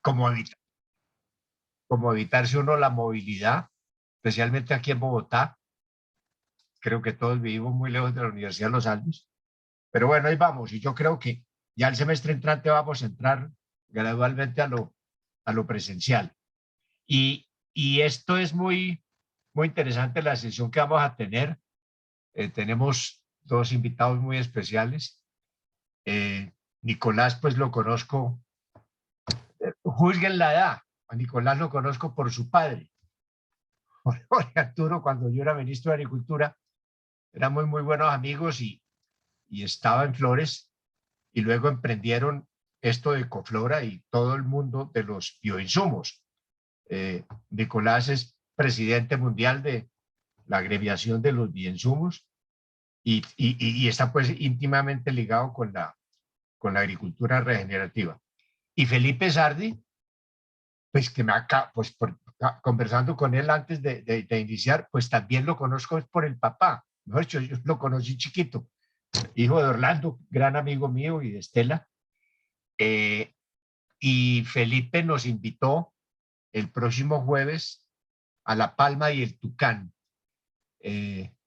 como, como evitarse uno la movilidad, especialmente aquí en Bogotá. Creo que todos vivimos muy lejos de la Universidad de los Andes, pero bueno, ahí vamos. Y yo creo que ya el semestre entrante vamos a entrar gradualmente a lo presencial. Y esto es muy interesante, la sesión que vamos a tener. Tenemos dos invitados muy especiales. Nicolás, pues lo conozco, juzguen la edad. A Nicolás lo conozco por su padre. Jorge Arturo, cuando yo era ministro de Agricultura, éramos muy buenos amigos y estaba en Flores y luego emprendieron esto de Ecoflora y todo el mundo de los bioinsumos. Nicolás es presidente mundial de la agremiación de los bioinsumos y está pues íntimamente ligado con la agricultura regenerativa. Y Felipe Sardi, pues que conversando con él antes de iniciar, pues también lo conozco por el papá. Mejor dicho, yo lo conocí chiquito, hijo de Orlando, gran amigo mío y de Estela. Y Felipe nos invitó el próximo jueves a La Palma y el Tucán.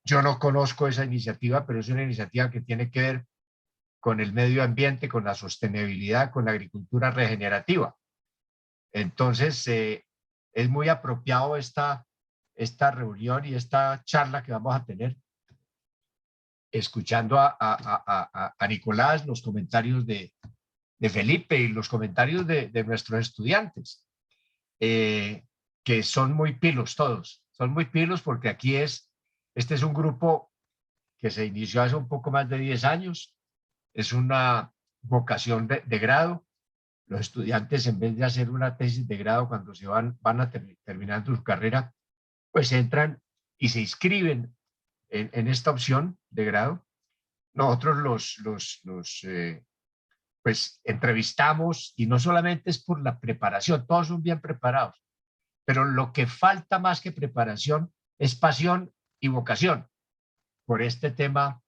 Yo no conozco esa iniciativa, pero es una iniciativa que tiene que ver con el medio ambiente, con la sostenibilidad, con la agricultura regenerativa. Entonces, es muy apropiado esta reunión y esta charla que vamos a tener, escuchando a Nicolás, los comentarios de Felipe y los comentarios de nuestros estudiantes, que son muy pilos todos, son muy pilos porque aquí este es un grupo que se inició hace un poco más de 10 años, es una vocación de grado. Los estudiantes, en vez de hacer una tesis de grado cuando se van a terminando su carrera, pues entran y se inscriben en esta opción de grado. Nosotros pues entrevistamos y no solamente es por la preparación, todos son bien preparados, pero lo que falta más que preparación es pasión y vocación por este tema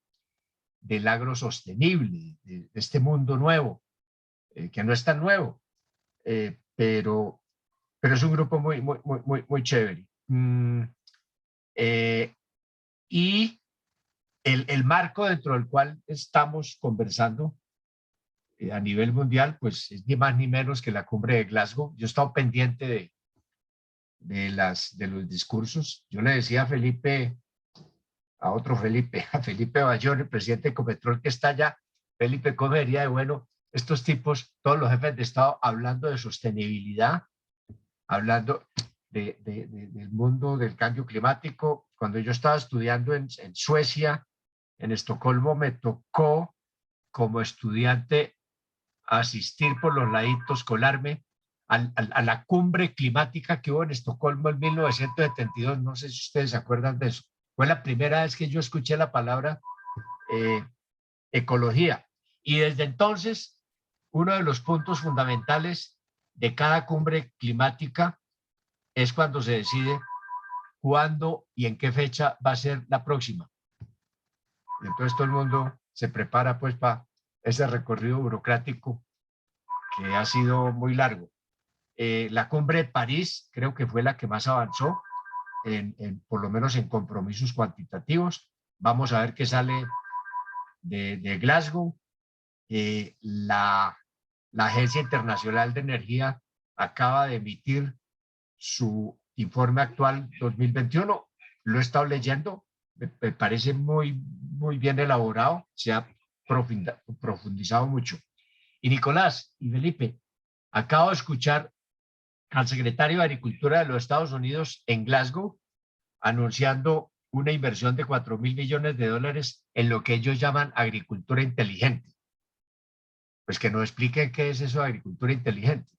del agro sostenible, de este mundo nuevo, que no es tan nuevo, pero es un grupo muy chévere. Y el marco dentro del cual estamos conversando a nivel mundial, pues es ni más ni menos que la cumbre de Glasgow. Yo he estado pendiente de los discursos. Yo le decía a Felipe, a otro Felipe, a Felipe Bayón, el presidente de Ecopetrol que está allá, Felipe, ¿cómo vería de bueno estos tipos, todos los jefes de Estado, hablando de sostenibilidad, hablando del mundo del cambio climático? Cuando yo estaba estudiando en Suecia, en Estocolmo, me tocó como estudiante asistir por los laditos, colarme a la cumbre climática que hubo en Estocolmo en 1972. No sé si ustedes se acuerdan de eso. Fue la primera vez que yo escuché la palabra ecología. Y desde entonces, uno de los puntos fundamentales de cada cumbre climática es cuando se decide cuándo y en qué fecha va a ser la próxima. Y entonces todo el mundo se prepara pues para ese recorrido burocrático que ha sido muy largo. La cumbre de París creo que fue la que más avanzó, por lo menos en compromisos cuantitativos. Vamos a ver qué sale de Glasgow. La Agencia Internacional de Energía acaba de emitir su informe actual 2021. Lo he estado leyendo, me parece muy bien elaborado, se ha profundizado mucho. Y Nicolás y Felipe, acabo de escuchar al secretario de Agricultura de los Estados Unidos en Glasgow anunciando una inversión de $4.000 millones en lo que ellos llaman agricultura inteligente. Pues que nos expliquen qué es eso de agricultura inteligente.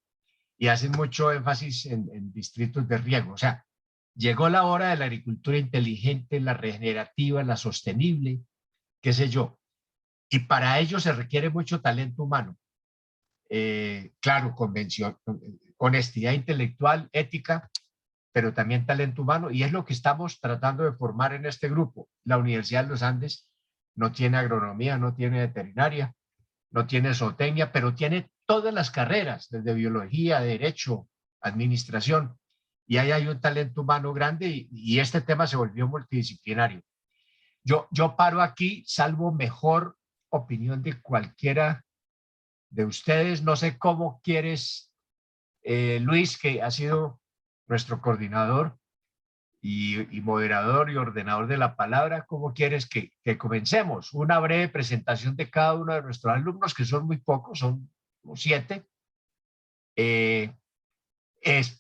Y hacen mucho énfasis en distritos de riego. O sea, llegó la hora de la agricultura inteligente, la regenerativa, la sostenible, qué sé yo. Y para ello se requiere mucho talento humano. Claro, convención, honestidad intelectual, ética, pero también talento humano, y es lo que estamos tratando de formar en este grupo. La Universidad de los Andes no tiene agronomía, no tiene veterinaria, no tiene zootecnia, pero tiene todas las carreras, desde biología, derecho, administración, y ahí hay un talento humano grande y este tema se volvió multidisciplinario. Yo paro aquí, salvo mejor opinión de cualquiera de ustedes. No sé cómo quieres, Luis, que ha sido nuestro coordinador y moderador y ordenador de la palabra, ¿cómo quieres que comencemos? Una breve presentación de cada uno de nuestros alumnos, que son muy pocos, son 7.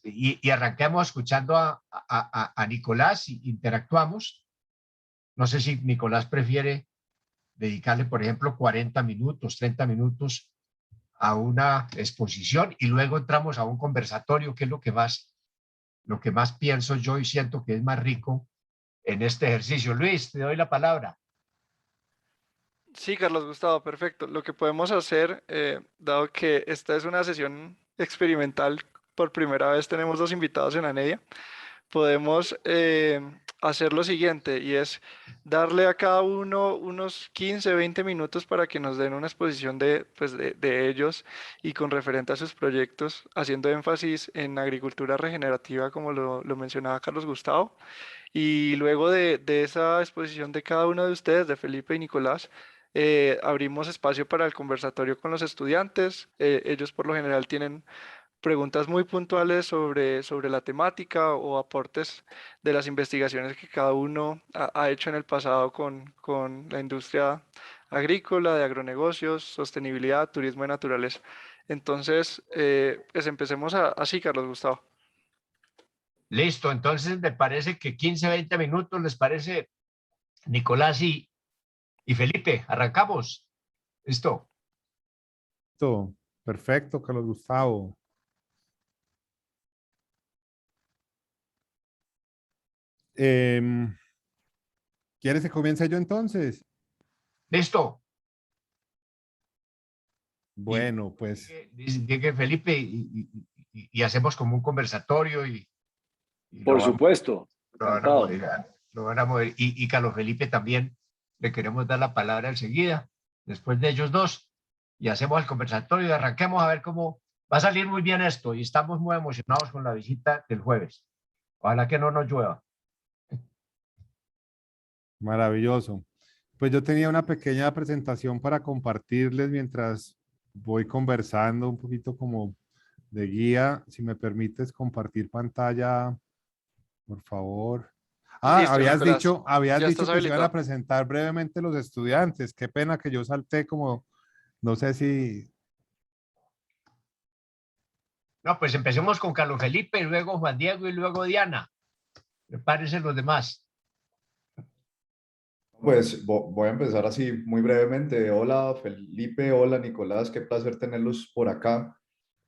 Y arranquemos escuchando a Nicolás y interactuamos. No sé si Nicolás prefiere dedicarle, por ejemplo, 40 minutos, 30 minutos a una exposición y luego entramos a un conversatorio, que es lo que más pienso yo y siento que es más rico en este ejercicio. Luis, te doy la palabra. Sí, Carlos Gustavo, perfecto. Lo que podemos hacer, dado que esta es una sesión experimental, por primera vez tenemos 2 invitados en Anedia, podemos hacer lo siguiente y es darle a cada uno unos 15, 20 minutos para que nos den una exposición de ellos y con referente a sus proyectos, haciendo énfasis en agricultura regenerativa, como lo mencionaba Carlos Gustavo. Y luego de esa exposición de cada uno de ustedes, de Felipe y Nicolás, abrimos espacio para el conversatorio con los estudiantes. Ellos por lo general tienen preguntas muy puntuales sobre la temática o aportes de las investigaciones que cada uno ha hecho en el pasado con la industria agrícola, de agronegocios, sostenibilidad, turismo de naturaleza. Entonces, pues empecemos así, Carlos Gustavo. Listo, entonces me parece que 15, 20 minutos, ¿les parece, Nicolás y Felipe? Arrancamos. Listo. Perfecto, perfecto, Carlos Gustavo. ¿Quieres que comience yo entonces? Listo. Bueno, pues Llegue Felipe y hacemos como un conversatorio y Por supuesto, lo van a encantado. moderar. Lo van a moderar. Y Carlos Felipe también le queremos dar la palabra enseguida, después de ellos dos, y hacemos el conversatorio y arranquemos a ver cómo va a salir muy bien esto. Y estamos muy emocionados con la visita del jueves. Ojalá que no nos llueva. maravilloso. Pues yo tenía una pequeña presentación para compartirles mientras voy conversando un poquito como de guía. Si me permites compartir pantalla, por favor. Ah, Listo, Nicolás. habías Ya dicho estás que se iban a habilitado. presentar brevemente los estudiantes. Qué pena que yo salté como, no sé si... No, pues empecemos con Carlos Felipe, y luego Juan Diego y luego Diana. Prepárense los demás. Pues voy a empezar así muy brevemente. Hola Felipe, hola Nicolás, qué placer tenerlos por acá.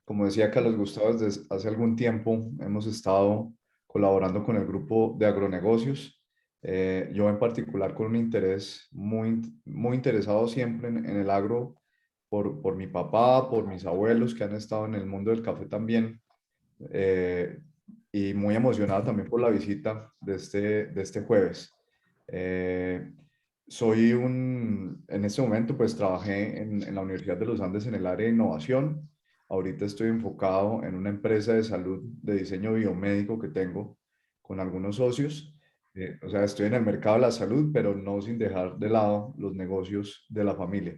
Como decía Carlos Gustavo, desde hace algún tiempo hemos estado colaborando con el grupo de agronegocios. Yo en particular con un interés muy interesado siempre en el agro por mi papá, por mis abuelos que han estado en el mundo del café también. eh, y muy emocionado también por la visita de este jueves. Eh, en este momento pues trabajé en la Universidad de los Andes en el área de innovación. Ahorita estoy enfocado en una empresa de salud de diseño biomédico que tengo con algunos socios. O sea, estoy en el mercado de la salud, pero no sin dejar de lado los negocios de la familia.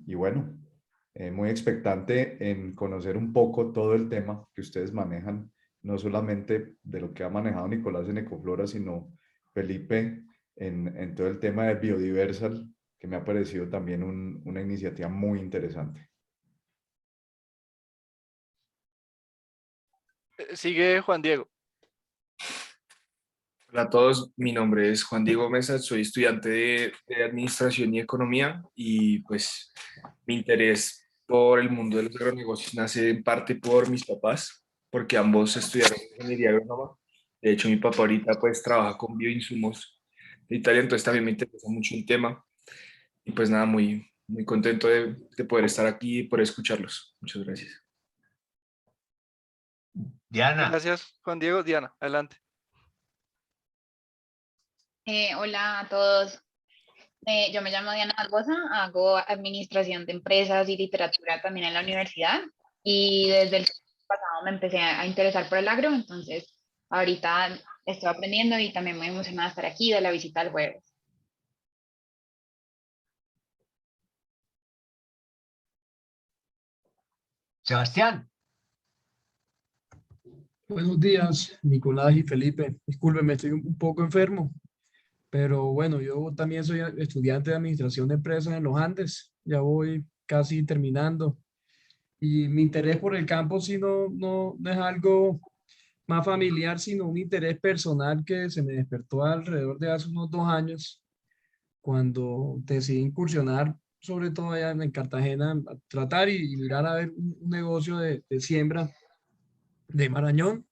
Y bueno, muy expectante en conocer un poco todo el tema que ustedes manejan, no solamente de lo que ha manejado Nicolás en Ecoflora, sino Felipe en todo el tema de Biodiversal, que me ha parecido también una iniciativa muy interesante. Sigue Juan Diego. Hola a todos, mi nombre es Juan Diego Mesa, soy estudiante de Administración y Economía y pues mi interés por el mundo de los agronegocios nace en parte por mis papás, porque ambos estudiaron ingeniería agrónoma. De hecho, mi papá ahorita pues trabaja con bioinsumos de Italia, entonces también me interesa mucho el tema y pues nada, muy contento de poder estar aquí y poder escucharlos. Muchas gracias. Diana. Gracias, Juan Diego. Diana, adelante. Hola a todos. Yo me llamo Diana Barbosa, hago administración de empresas y literatura también en la universidad y desde el pasado me empecé a interesar por el agro, entonces ahorita estoy aprendiendo y también muy emocionada de estar aquí, de la visita al jueves. Sebastián, Buenos días, Nicolás y Felipe. Discúlpenme, estoy un poco enfermo, pero bueno, yo también soy estudiante de Administración de Empresas en los Andes. Ya voy casi terminando. Y mi interés por el campo sí no es algo más familiar, sino un interés personal que se me despertó alrededor de hace unos 2 años, cuando decidí incursionar, sobre todo allá en Cartagena, a tratar y mirar a ver un negocio de siembra de marañón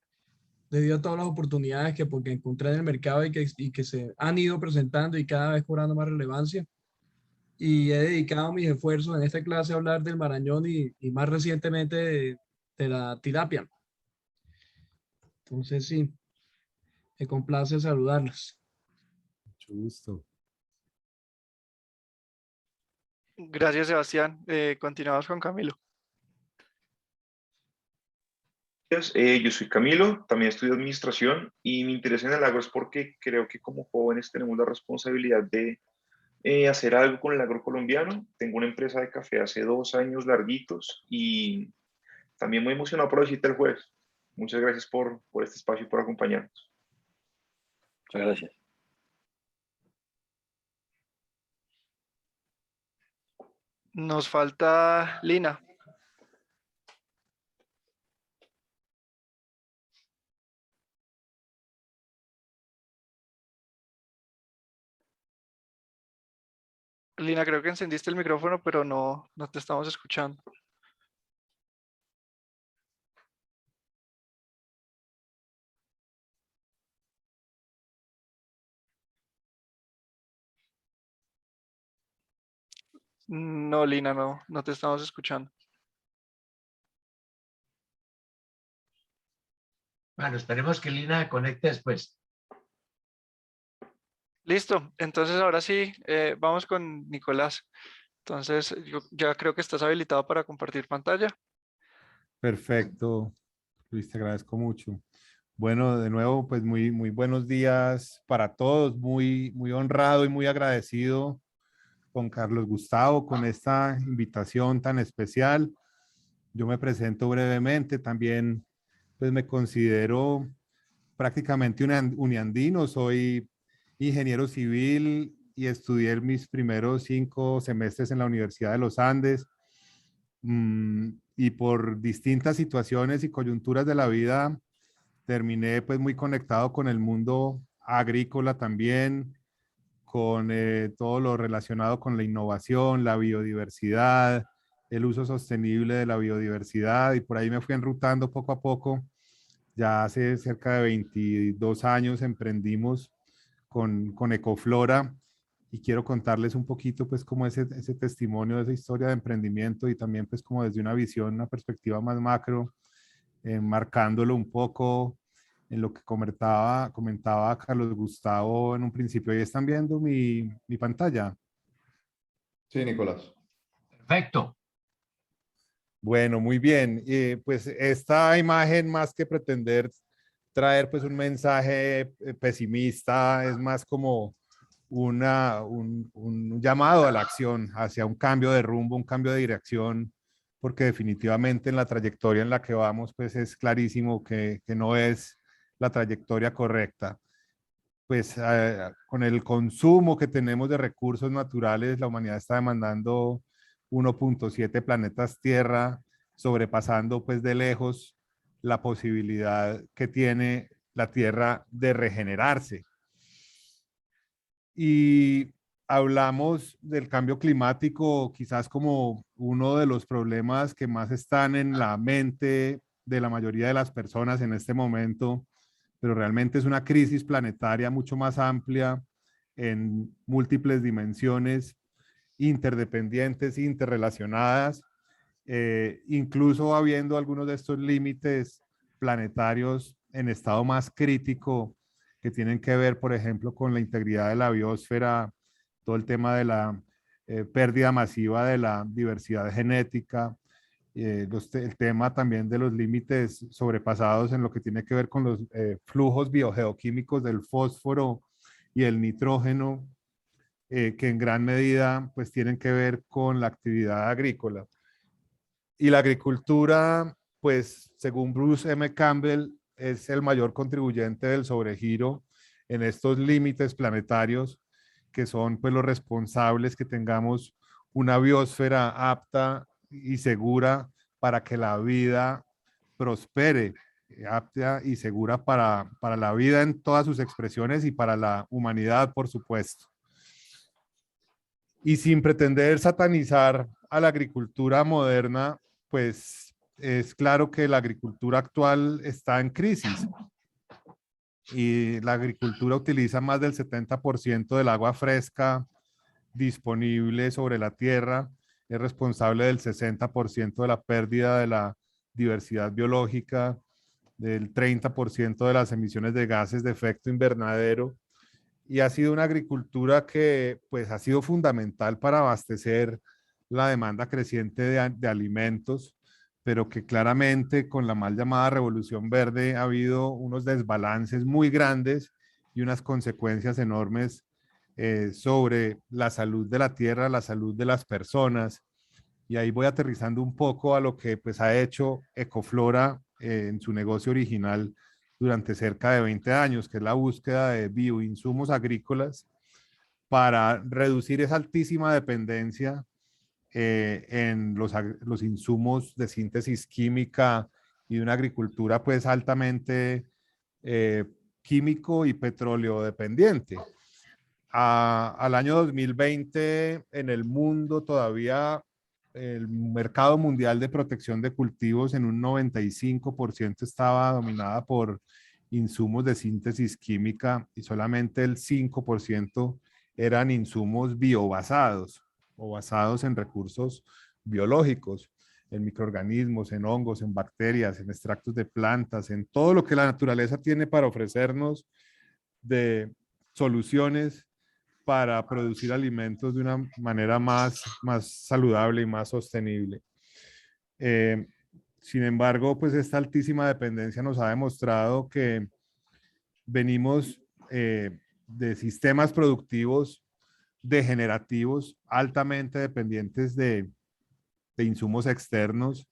debido a todas las oportunidades que porque encontré en el mercado y que se han ido presentando y cada vez cobrando más relevancia. Y he dedicado mis esfuerzos en esta clase a hablar del marañón y más recientemente de la tilapia. Entonces sí, me complace saludarlos. Mucho gusto. Gracias, Sebastián. Continuamos con Camilo. Yo soy Camilo, también estudio administración y mi interés en el agro es porque creo que como jóvenes tenemos la responsabilidad de hacer algo con el agro colombiano. Tengo una empresa de café hace 2 años larguitos y también muy emocionado por la visita el jueves. Muchas gracias por este espacio y por acompañarnos. Muchas gracias. Nos falta Lina. Lina, creo que encendiste el micrófono, pero no te estamos escuchando. No, Lina, no te estamos escuchando. bueno, esperemos que Lina conecte después. Listo, entonces ahora sí, vamos con Nicolás. Entonces, yo ya creo que estás habilitado para compartir pantalla. Perfecto, Luis, te agradezco mucho. Bueno, de nuevo, pues muy buenos días para todos. Muy honrado y muy agradecido con Carlos Gustavo, con esta invitación tan especial. Yo me presento brevemente, también pues me considero prácticamente un uniandino, soy ingeniero civil y estudié mis primeros 5 semestres en la Universidad de los Andes. Y por distintas situaciones y coyunturas de la vida, terminé pues muy conectado con el mundo agrícola también, con todo lo relacionado con la innovación, la biodiversidad, el uso sostenible de la biodiversidad, y por ahí me fui enrutando poco a poco. Ya hace cerca de 22 años emprendimos con Ecoflora, y quiero contarles un poquito pues como ese testimonio de esa historia de emprendimiento, y también pues como desde una visión, una perspectiva más macro, marcándolo un poco en lo que comentaba Carlos Gustavo en un principio. ¿Y están viendo mi pantalla? Sí, Nicolás. Perfecto. Bueno, muy bien. Pues esta imagen, más que pretender traer pues un mensaje pesimista, es más como un llamado a la acción, hacia un cambio de rumbo, un cambio de dirección, porque definitivamente en la trayectoria en la que vamos, pues es clarísimo que no es la trayectoria correcta. Pues con el consumo que tenemos de recursos naturales, la humanidad está demandando 1.7 planetas Tierra, sobrepasando pues de lejos la posibilidad que tiene la Tierra de regenerarse. Y hablamos del cambio climático quizás como uno de los problemas que más están en la mente de la mayoría de las personas en este momento, pero realmente es una crisis planetaria mucho más amplia, en múltiples dimensiones, interdependientes, interrelacionadas, incluso habiendo algunos de estos límites planetarios en estado más crítico, que tienen que ver, por ejemplo, con la integridad de la biosfera, todo el tema de la pérdida masiva de la diversidad genética, el tema también de los límites sobrepasados en lo que tiene que ver con los flujos biogeoquímicos del fósforo y el nitrógeno, que en gran medida pues tienen que ver con la actividad agrícola. Y la agricultura, pues según Bruce M. Campbell, es el mayor contribuyente del sobregiro en estos límites planetarios, que son pues los responsables que tengamos una biosfera apta y segura para que la vida prospere, apta y segura para la vida en todas sus expresiones y para la humanidad, por supuesto. Y sin pretender satanizar a la agricultura moderna, pues es claro que la agricultura actual está en crisis y la agricultura utiliza más del 70% del agua fresca disponible sobre la tierra, es responsable del 60% de la pérdida de la diversidad biológica, del 30% de las emisiones de gases de efecto invernadero, y ha sido una agricultura que pues ha sido fundamental para abastecer la demanda creciente de alimentos, pero que claramente con la mal llamada Revolución Verde ha habido unos desbalances muy grandes y unas consecuencias enormes sobre la salud de la tierra, la salud de las personas. Y ahí voy aterrizando un poco a lo que pues ha hecho Ecoflora en su negocio original durante cerca de 20 años, que es la búsqueda de bioinsumos agrícolas para reducir esa altísima dependencia en los insumos de síntesis química y de una agricultura pues altamente químico y petróleo dependiente. Al año 2020 en el mundo todavía el mercado mundial de protección de cultivos en un 95% estaba dominada por insumos de síntesis química y solamente el 5% eran insumos biobasados o basados en recursos biológicos, en microorganismos, en hongos, en bacterias, en extractos de plantas, en todo lo que la naturaleza tiene para ofrecernos de soluciones para producir alimentos de una manera más saludable y más sostenible. Sin embargo, pues esta altísima dependencia nos ha demostrado que venimos de sistemas productivos degenerativos, altamente dependientes de insumos externos,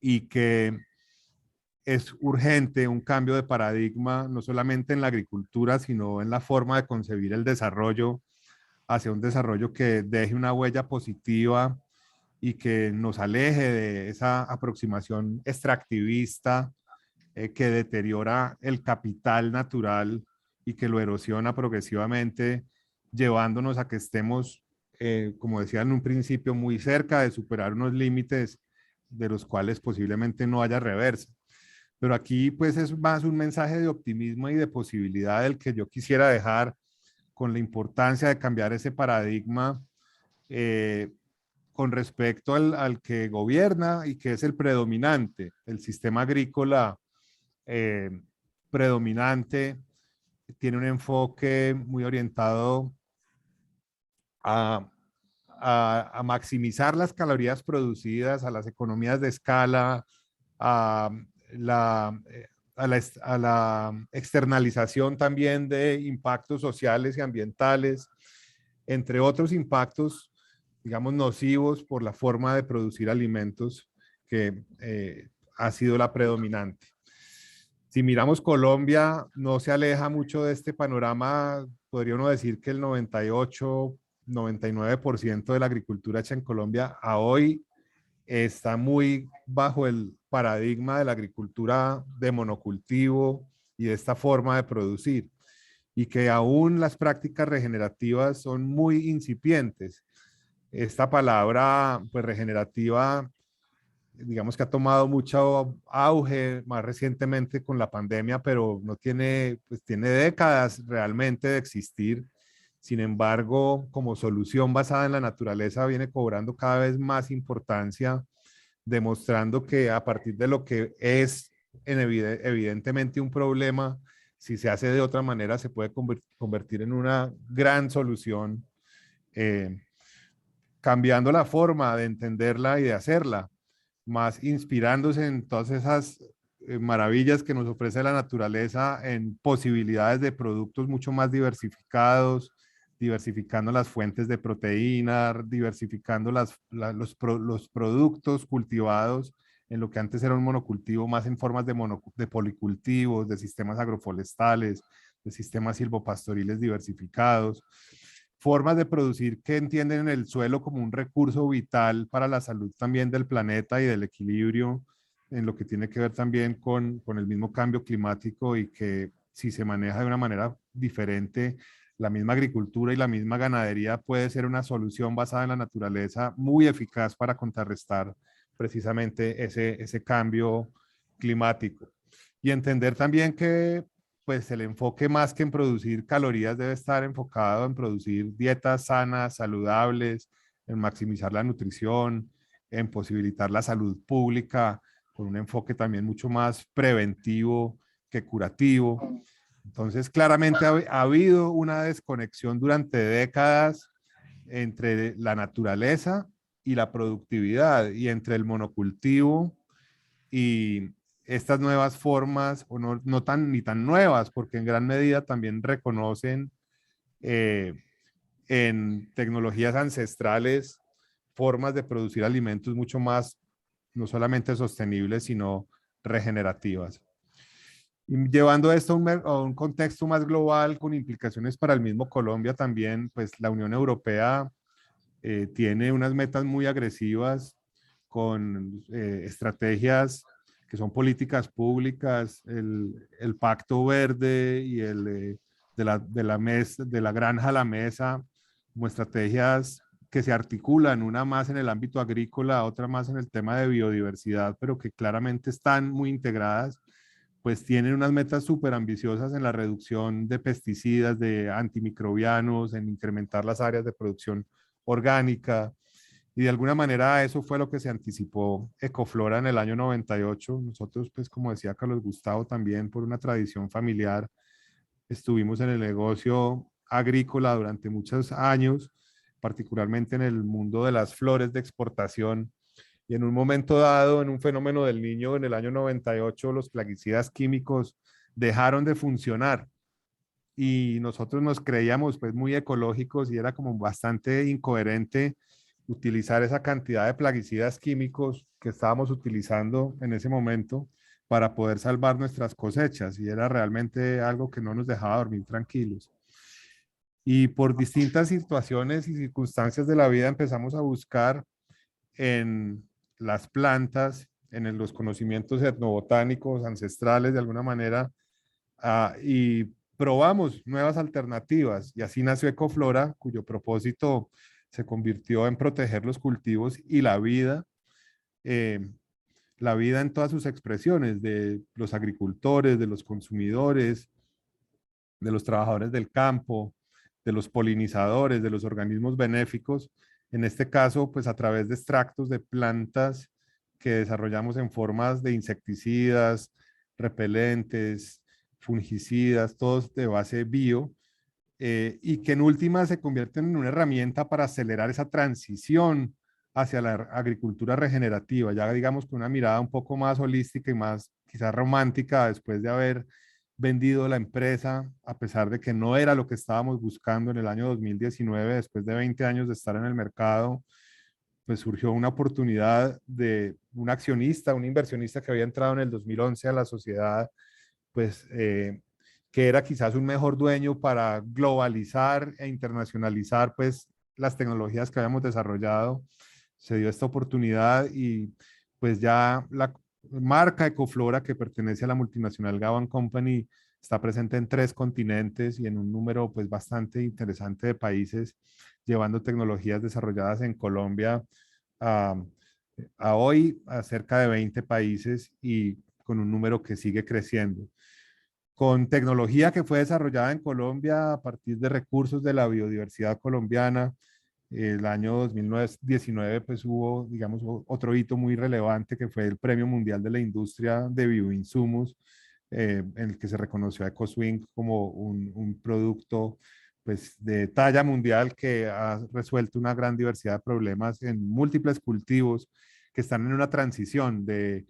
y que es urgente un cambio de paradigma, no solamente en la agricultura, sino en la forma de concebir el desarrollo, hacia un desarrollo que deje una huella positiva y que nos aleje de esa aproximación extractivista que deteriora el capital natural y que lo erosiona progresivamente, llevándonos a que estemos, como decía en un principio, muy cerca de superar unos límites de los cuales posiblemente no haya reversa. Pero aquí pues es más un mensaje de optimismo y de posibilidad del que yo quisiera dejar, con la importancia de cambiar ese paradigma con respecto al que gobierna y que es el predominante, el sistema agrícola predominante. Tiene un enfoque muy orientado a maximizar las calorías producidas, a las economías de escala, a la externalización también de impactos sociales y ambientales, entre otros impactos, digamos, nocivos por la forma de producir alimentos que ha sido la predominante. Si miramos Colombia, no se aleja mucho de este panorama. Podría uno decir que el 98-99% de la agricultura hecha en Colombia a hoy está muy bajo el paradigma de la agricultura de monocultivo y de esta forma de producir, y que aún las prácticas regenerativas son muy incipientes. Esta palabra pues regenerativa, digamos que ha tomado mucho auge más recientemente con la pandemia, pero no tiene, pues tiene décadas realmente de existir. Sin embargo, como solución basada en la naturaleza, viene cobrando cada vez más importancia, demostrando que a partir de lo que es evidentemente un problema, si se hace de otra manera, se puede convertir en una gran solución eh, cambiando la forma de entenderla y de hacerla, más inspirándose en todas esas maravillas que nos ofrece la naturaleza, en posibilidades de productos mucho más diversificados, diversificando las fuentes de proteína, diversificando los productos cultivados en lo que antes era un monocultivo, más en formas de policultivos, de sistemas agroforestales, de sistemas silvopastoriles diversificados, formas de producir que entienden el suelo como un recurso vital para la salud también del planeta y del equilibrio en lo que tiene que ver también con el mismo cambio climático, y que si se maneja de una manera diferente, la misma agricultura y la misma ganadería puede ser una solución basada en la naturaleza muy eficaz para contrarrestar precisamente ese cambio climático. Y entender también que pues el enfoque más que en producir calorías debe estar enfocado en producir dietas sanas, saludables, en maximizar la nutrición, en posibilitar la salud pública, con un enfoque también mucho más preventivo que curativo. Entonces, claramente ha habido una desconexión durante décadas entre la naturaleza y la productividad, y entre el monocultivo y estas nuevas formas, o no tan ni tan nuevas, porque en gran medida también reconocen eh, en tecnologías ancestrales formas de producir alimentos mucho más, no solamente sostenibles, sino regenerativas. Y llevando esto a un contexto más global, con implicaciones para el mismo Colombia también, pues la Unión Europea tiene unas metas muy agresivas, con estrategias que son políticas públicas, el Pacto Verde y de la granja a la mesa, como estrategias que se articulan, una más en el ámbito agrícola, otra más en el tema de biodiversidad, pero que claramente están muy integradas, pues tienen unas metas súper ambiciosas en la reducción de pesticidas, de antimicrobianos, en incrementar las áreas de producción orgánica, y de alguna manera eso fue lo que se anticipó Ecoflora en el año 98. Nosotros, pues como decía Carlos Gustavo, también por una tradición familiar, estuvimos en el negocio agrícola durante muchos años, particularmente en el mundo de las flores de exportación, y en un momento dado, en un fenómeno del Niño en el año 98, los plaguicidas químicos dejaron de funcionar, y nosotros nos creíamos pues muy ecológicos, y era como bastante incoherente utilizar esa cantidad de plaguicidas químicos que estábamos utilizando en ese momento para poder salvar nuestras cosechas, y era realmente algo que no nos dejaba dormir tranquilos. Y por distintas situaciones y circunstancias de la vida empezamos a buscar en las plantas, en los conocimientos etnobotánicos ancestrales de alguna manera, y probamos nuevas alternativas, y así nació Ecoflora, cuyo propósito se convirtió en proteger los cultivos y eh, la vida en todas sus expresiones, de los agricultores, de los consumidores, de los trabajadores del campo, de los polinizadores, de los organismos benéficos, en este caso, pues a través de extractos de plantas que desarrollamos en formas de insecticidas, repelentes, fungicidas, todos de base bio, y que en última se convierten en una herramienta para acelerar esa transición hacia la agricultura regenerativa, ya digamos con una mirada un poco más holística y más quizás romántica, después de haber vendido la empresa, a pesar de que no era lo que estábamos buscando en el año 2019, después de 20 años de estar en el mercado, pues surgió una oportunidad de un accionista, un inversionista que había entrado en el 2011 a la sociedad, pues que era quizás un mejor dueño para globalizar e internacionalizar pues las tecnologías que habíamos desarrollado. Se dio esta oportunidad, y pues ya la marca Ecoflora, que pertenece a la multinacional Gabon Company, está presente en 3 continentes y en un número pues bastante interesante de países, llevando tecnologías desarrolladas en Colombia a, a hoy a cerca de 20 países, y con un número que sigue creciendo. Con tecnología que fue desarrollada en Colombia a partir de recursos de la biodiversidad colombiana. El año 2019 pues hubo, digamos, otro hito muy relevante, que fue el Premio Mundial de la Industria de Bioinsumos, en el que se reconoció a EcoSwing como un producto pues, de talla mundial que ha resuelto una gran diversidad de problemas en múltiples cultivos que están en una transición de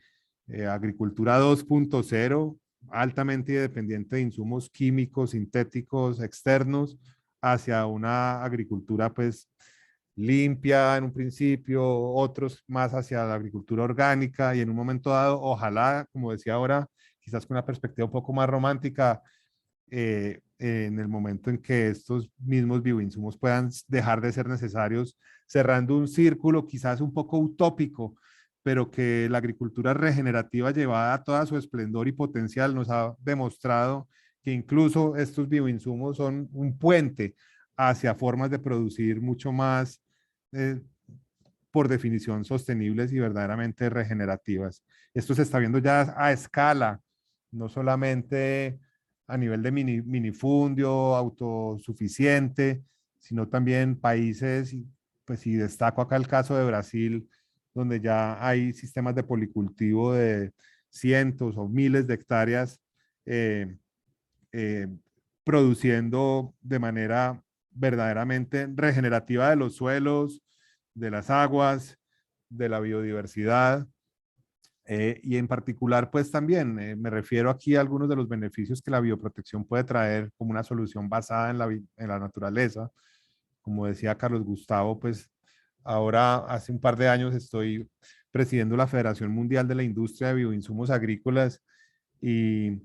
agricultura 2.0, altamente dependiente de insumos químicos, sintéticos, externos, hacia una agricultura pues limpia en un principio, otros más hacia la agricultura orgánica y en un momento dado, ojalá, como decía ahora, quizás con una perspectiva un poco más romántica, en el momento en que estos mismos bioinsumos puedan dejar de ser necesarios, cerrando un círculo quizás un poco utópico, pero que la agricultura regenerativa llevada a toda su esplendor y potencial nos ha demostrado que incluso estos bioinsumos son un puente hacia formas de producir mucho más, eh, por definición, sostenibles y verdaderamente regenerativas. Esto se está viendo ya a escala, no solamente a nivel de minifundio, autosuficiente, sino también países, pues y destaco acá el caso de Brasil, donde ya hay sistemas de policultivo de cientos o miles de hectáreas eh, eh, produciendo de manera verdaderamente regenerativa de los suelos, de las aguas, de la biodiversidad. Y en particular, pues también me refiero aquí a algunos de los beneficios que la bioprotección puede traer como una solución basada en la naturaleza. Como decía Carlos Gustavo, pues ahora hace un par de años estoy presidiendo la Federación Mundial de la Industria de Bioinsumos Agrícolas y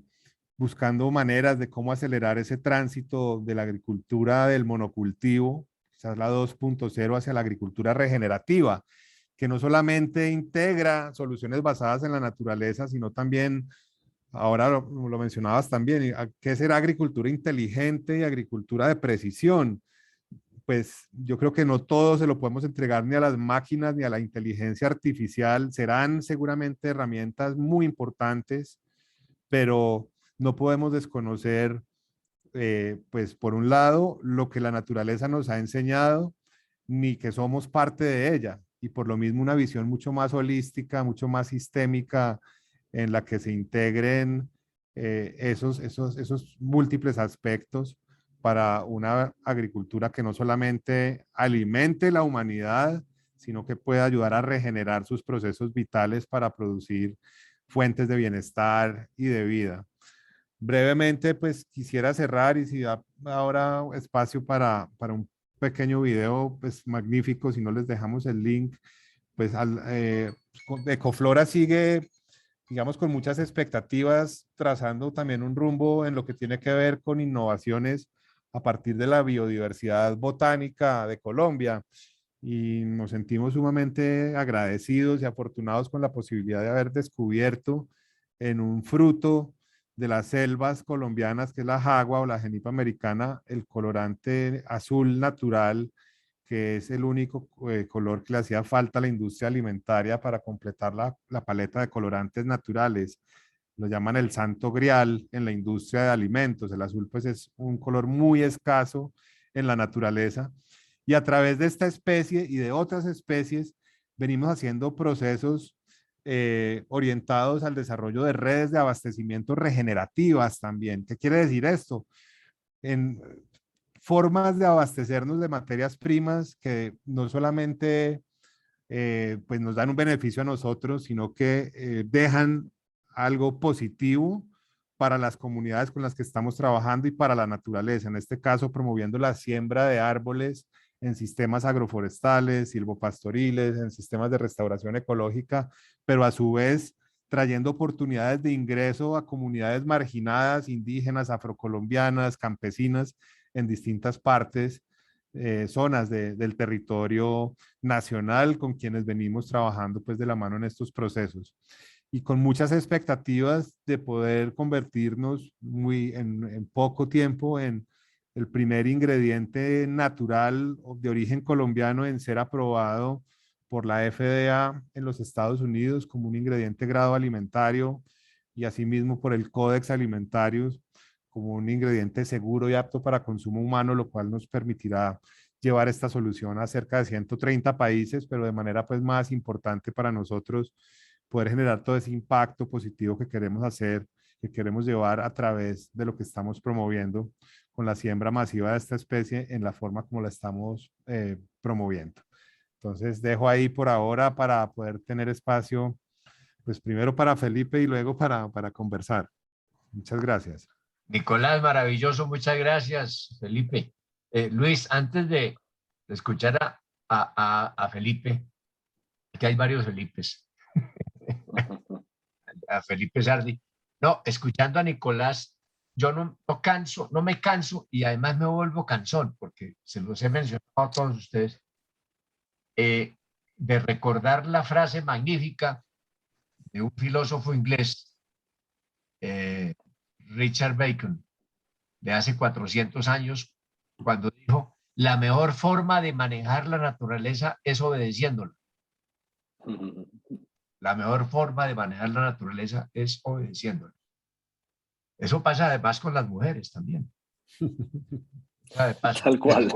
buscando maneras de cómo acelerar ese tránsito de la agricultura del monocultivo, quizás la 2.0, hacia la agricultura regenerativa, que no solamente integra soluciones basadas en la naturaleza, sino también, ahora lo mencionabas también, ¿qué será agricultura inteligente y agricultura de precisión? Pues yo creo que no todo se lo podemos entregar ni a las máquinas ni a la inteligencia artificial. Serán seguramente herramientas muy importantes, pero no podemos desconocer, pues por un lado, lo que la naturaleza nos ha enseñado, ni que somos parte de ella, y por lo mismo una visión mucho más holística, mucho más sistémica, en la que se integren esos múltiples aspectos para una agricultura que no solamente alimente la humanidad, sino que pueda ayudar a regenerar sus procesos vitales para producir fuentes de bienestar y de vida. Brevemente, pues quisiera cerrar y si da ahora espacio para un pequeño video, pues magnífico, si no les dejamos el link, pues Ecoflora sigue, digamos, con muchas expectativas, trazando también un rumbo en lo que tiene que ver con innovaciones a partir de la biodiversidad botánica de Colombia. Y nos sentimos sumamente agradecidos y afortunados con la posibilidad de haber descubierto en un fruto de las selvas colombianas, que es la jagua o la genipa americana, el colorante azul natural, que es el único color que le hacía falta a la industria alimentaria para completar la paleta de colorantes naturales. Lo llaman el santo grial en la industria de alimentos. El azul pues es un color muy escaso en la naturaleza. Y a través de esta especie y de otras especies venimos haciendo procesos orientados al desarrollo de redes de abastecimiento regenerativas también. ¿Qué quiere decir esto? En formas de abastecernos de materias primas que no solamente pues nos dan un beneficio a nosotros, sino que dejan algo positivo para las comunidades con las que estamos trabajando y para la naturaleza. En este caso, promoviendo la siembra de árboles en sistemas agroforestales, silvopastoriles, en sistemas de restauración ecológica, pero a su vez trayendo oportunidades de ingreso a comunidades marginadas, indígenas, afrocolombianas, campesinas, en distintas partes, zonas del territorio nacional con quienes venimos trabajando pues de la mano en estos procesos. Y con muchas expectativas de poder convertirnos en poco tiempo en el primer ingrediente natural de origen colombiano en ser aprobado por la FDA en los Estados Unidos como un ingrediente grado alimentario y asimismo por el Codex Alimentarius como un ingrediente seguro y apto para consumo humano, lo cual nos permitirá llevar esta solución a cerca de 130 países, pero de manera pues más importante para nosotros poder generar todo ese impacto positivo que queremos hacer, que queremos llevar a través de lo que estamos promoviendo con la siembra masiva de esta especie en la forma como la estamos promoviendo. Entonces dejo ahí por ahora para poder tener espacio, pues primero para Felipe y luego para conversar. Muchas gracias. Nicolás, maravilloso, muchas gracias, Felipe. Luis, antes de escuchar a Felipe, que hay varios Felipes, a Felipe Sardi, no, escuchando a Nicolás, yo no me canso y además me vuelvo cansón, porque se los he mencionado a todos ustedes, de recordar la frase magnífica de un filósofo inglés, Richard Bacon, de hace 400 años, cuando dijo, la mejor forma de manejar la naturaleza es obedeciéndola. La mejor forma de manejar la naturaleza es obedeciéndola. Eso pasa además con las mujeres también. Tal cual.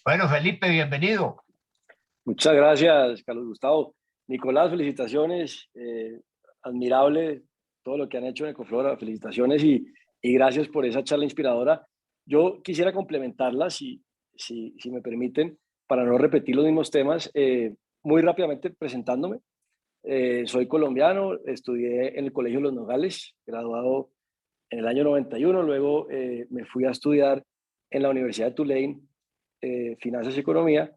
Bueno, Felipe, bienvenido. Muchas gracias, Carlos Gustavo. Nicolás, felicitaciones. Admirable todo lo que han hecho en Ecoflora. Felicitaciones y gracias por esa charla inspiradora. Yo quisiera complementarla, si me permiten, para no repetir los mismos temas, muy rápidamente presentándome. Soy colombiano, estudié en el Colegio Los Nogales, graduado en el año 91, luego me fui a estudiar en la Universidad de Tulane, Finanzas y Economía,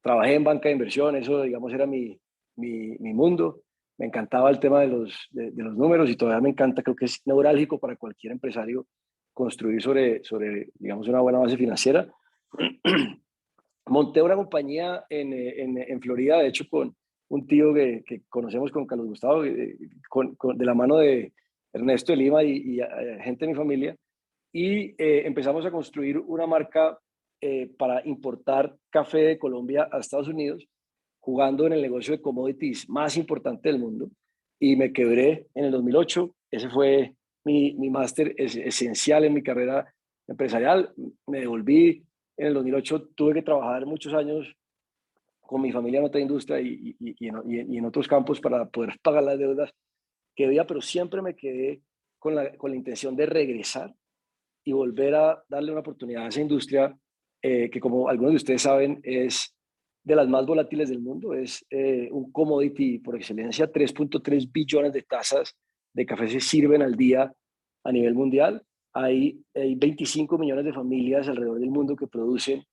trabajé en banca de inversión, eso digamos era mi mundo, me encantaba el tema de los números y todavía me encanta, creo que es neurálgico para cualquier empresario construir sobre digamos una buena base financiera. Monté una compañía en Florida, de hecho con un tío que conocemos con Carlos Gustavo, de la mano de Ernesto de Lima y gente de mi familia, y empezamos a construir una marca para importar café de Colombia a Estados Unidos, jugando en el negocio de commodities más importante del mundo, y me quebré en el 2008. Ese fue mi máster esencial en mi carrera empresarial. Me devolví en el 2008, tuve que trabajar muchos años con mi familia en otra industria y en otros campos para poder pagar las deudas que debía, pero siempre me quedé con la intención de regresar y volver a darle una oportunidad a esa industria que, como algunos de ustedes saben, es de las más volátiles del mundo, es un commodity por excelencia. 3.3 billones de tazas de café se sirven al día a nivel mundial. Hay 25 millones de familias alrededor del mundo que producen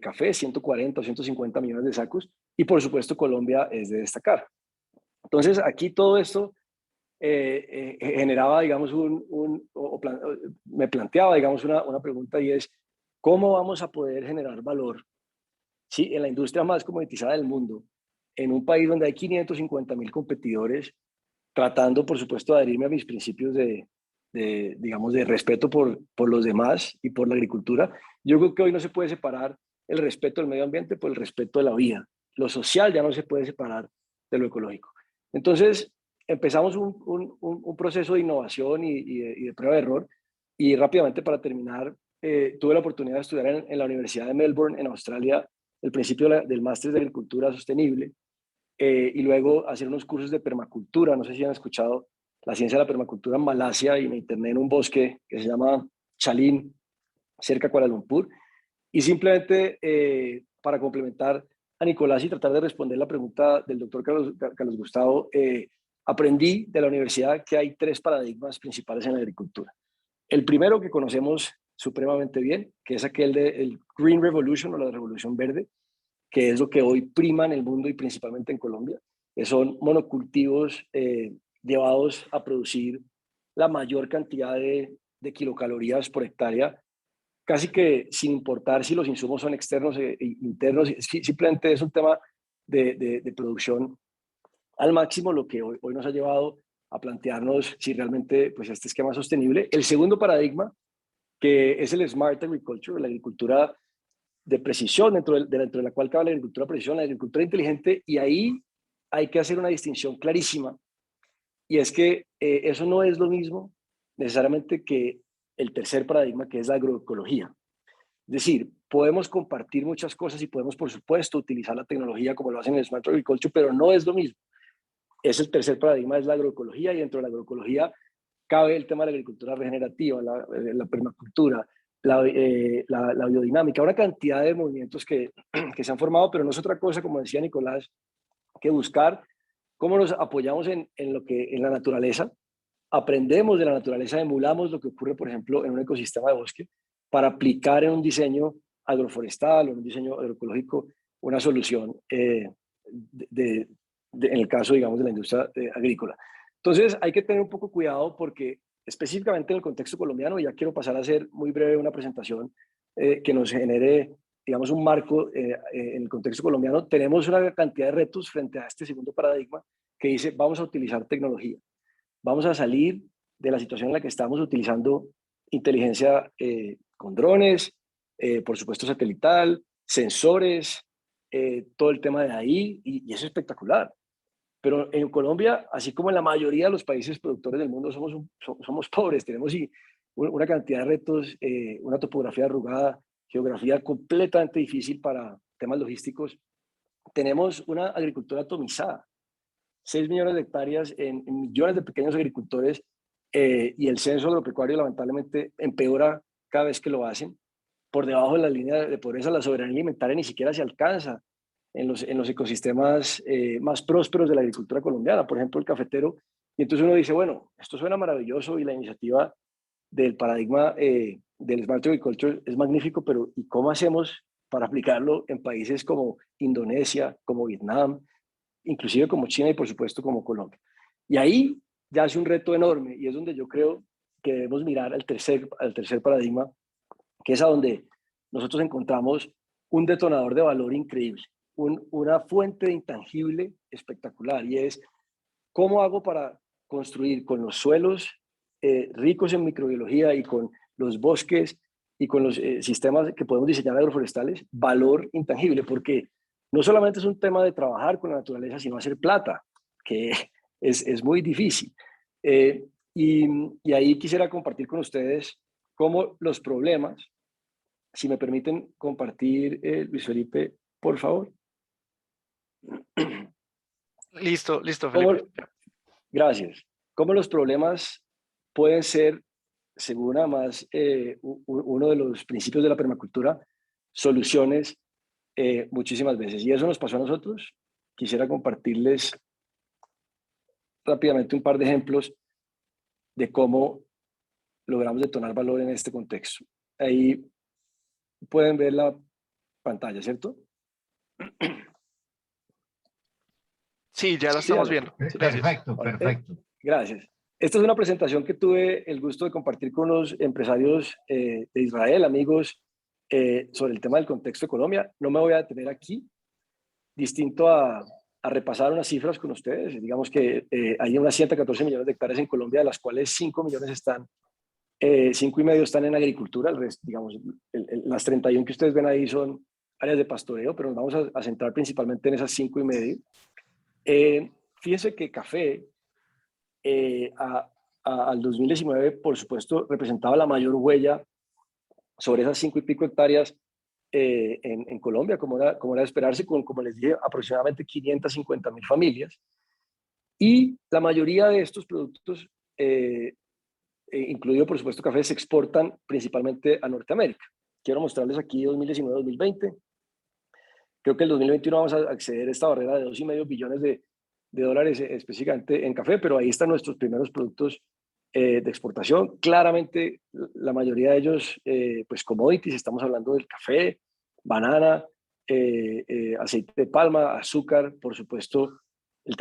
café, 140 o 150 millones de sacos, y por supuesto Colombia es de destacar. Entonces aquí todo esto generaba, digamos, me planteaba, digamos, una pregunta, y es, ¿cómo vamos a poder generar valor, ¿sí?, en la industria más comoditizada del mundo, en un país donde hay 550,000 competidores, tratando, por supuesto, de adherirme a mis principios digamos, de respeto por los demás y por la agricultura? Yo creo que hoy no se puede separar el respeto del medio ambiente por el respeto de la vida. Lo social ya no se puede separar de lo ecológico. Entonces, empezamos un proceso de innovación y de prueba de error, y rápidamente, para terminar, tuve la oportunidad de estudiar en la Universidad de Melbourne, en Australia, el principio del máster de agricultura sostenible, y luego hacer unos cursos de permacultura. No sé si han escuchado la ciencia de la permacultura en Malasia, y me interné en un bosque que se llama Chalin, cerca de Kuala Lumpur. Y simplemente para complementar a Nicolás y tratar de responder la pregunta del doctor Carlos Gustavo, aprendí de la universidad que hay 3 paradigmas principales en la agricultura. El primero, que conocemos supremamente bien, que es aquel del Green Revolution, o la revolución verde, que es lo que hoy prima en el mundo y principalmente en Colombia, que son monocultivos llevados a producir la mayor cantidad de kilocalorías por hectárea, casi que sin importar si los insumos son externos e internos. Simplemente es un tema de producción al máximo, lo que hoy nos ha llevado a plantearnos si realmente, pues, este esquema es sostenible. El segundo paradigma, que es el Smart Agriculture, la agricultura de precisión, dentro de la cual cabe la agricultura de precisión, la agricultura inteligente, y ahí hay que hacer una distinción clarísima, y es que eso no es lo mismo necesariamente que el tercer paradigma, que es la agroecología. Es decir, podemos compartir muchas cosas y podemos, por supuesto, utilizar la tecnología como lo hacen en el Smart Agriculture, pero no es lo mismo. Es el tercer paradigma, es la agroecología, y dentro de la agroecología cabe el tema de la agricultura regenerativa, la permacultura, la biodinámica, una cantidad de movimientos que se han formado, pero no es otra cosa, como decía Nicolás, que buscar cómo nos apoyamos en la naturaleza, aprendemos de la naturaleza, emulamos lo que ocurre, por ejemplo, en un ecosistema de bosque, para aplicar en un diseño agroforestal o en un diseño agroecológico una solución en el caso, digamos, de la industria agrícola. Entonces, hay que tener un poco cuidado porque específicamente en el contexto colombiano, ya quiero pasar a hacer muy breve una presentación que nos genere, digamos, un marco en el contexto colombiano. Tenemos una cantidad de retos frente a este segundo paradigma que dice, vamos a utilizar tecnología. Vamos a salir de la situación en la que estamos utilizando inteligencia con drones, por supuesto satelital, sensores, todo el tema de ahí, y eso es espectacular. Pero en Colombia, así como en la mayoría de los países productores del mundo, somos pobres, tenemos una cantidad de retos, una topografía arrugada, geografía completamente difícil para temas logísticos. Tenemos una agricultura atomizada, 6 millones de hectáreas en millones de pequeños agricultores, y el censo agropecuario lamentablemente empeora cada vez que lo hacen. Por debajo de la línea de pobreza, la soberanía alimentaria ni siquiera se alcanza en los ecosistemas más prósperos de la agricultura colombiana, por ejemplo el cafetero. Y entonces uno dice, bueno, esto suena maravilloso y la iniciativa del paradigma del Smart Agriculture es magnífico, pero ¿y cómo hacemos para aplicarlo en países como Indonesia, como Vietnam, inclusive como China y por supuesto como Colombia? Y ahí ya hace un reto enorme y es donde yo creo que debemos mirar al tercer paradigma, que es a donde nosotros encontramos un detonador de valor increíble, una fuente intangible espectacular, y es cómo hago para construir con los suelos ricos en microbiología y con los bosques y con los sistemas que podemos diseñar agroforestales, valor intangible, porque no solamente es un tema de trabajar con la naturaleza, sino hacer plata, que es muy difícil. Y ahí quisiera compartir con ustedes cómo los problemas, si me permiten compartir, Luis Felipe, por favor. Listo, Felipe. Gracias. Cómo los problemas pueden ser, según además uno de los principios de la permacultura, soluciones muchísimas veces. Y eso nos pasó a nosotros. Quisiera compartirles rápidamente un par de ejemplos de cómo logramos detonar valor en este contexto. Ahí pueden ver la pantalla, ¿cierto? Sí, ya la estamos viendo. Perfecto, perfecto. Gracias. Esta es una presentación que tuve el gusto de compartir con los empresarios de Israel, amigos, sobre el tema del contexto de Colombia. No me voy a detener aquí, distinto a repasar unas cifras con ustedes. Digamos que hay unas 114 millones de hectáreas en Colombia, de las cuales 5 millones están, 5,5 están en agricultura. El resto, digamos, las 31 que ustedes ven ahí son áreas de pastoreo, pero nos vamos a centrar principalmente en esas 5,5. Fíjense que café al 2019, por supuesto, representaba la mayor huella sobre esas 5 y pico hectáreas en Colombia, como era de esperarse, con, como les dije, aproximadamente 550,000 familias. Y la mayoría de estos productos, incluido por supuesto café, se exportan principalmente a Norteamérica. Quiero mostrarles aquí 2019-2020. Creo que el 2021 vamos a acceder a esta barrera de 2,5 billones de dólares específicamente en café, pero ahí están nuestros primeros productos de exportación. Claramente la mayoría de ellos, pues commodities, estamos hablando del café, banana, aceite de palma, azúcar, por supuesto. En el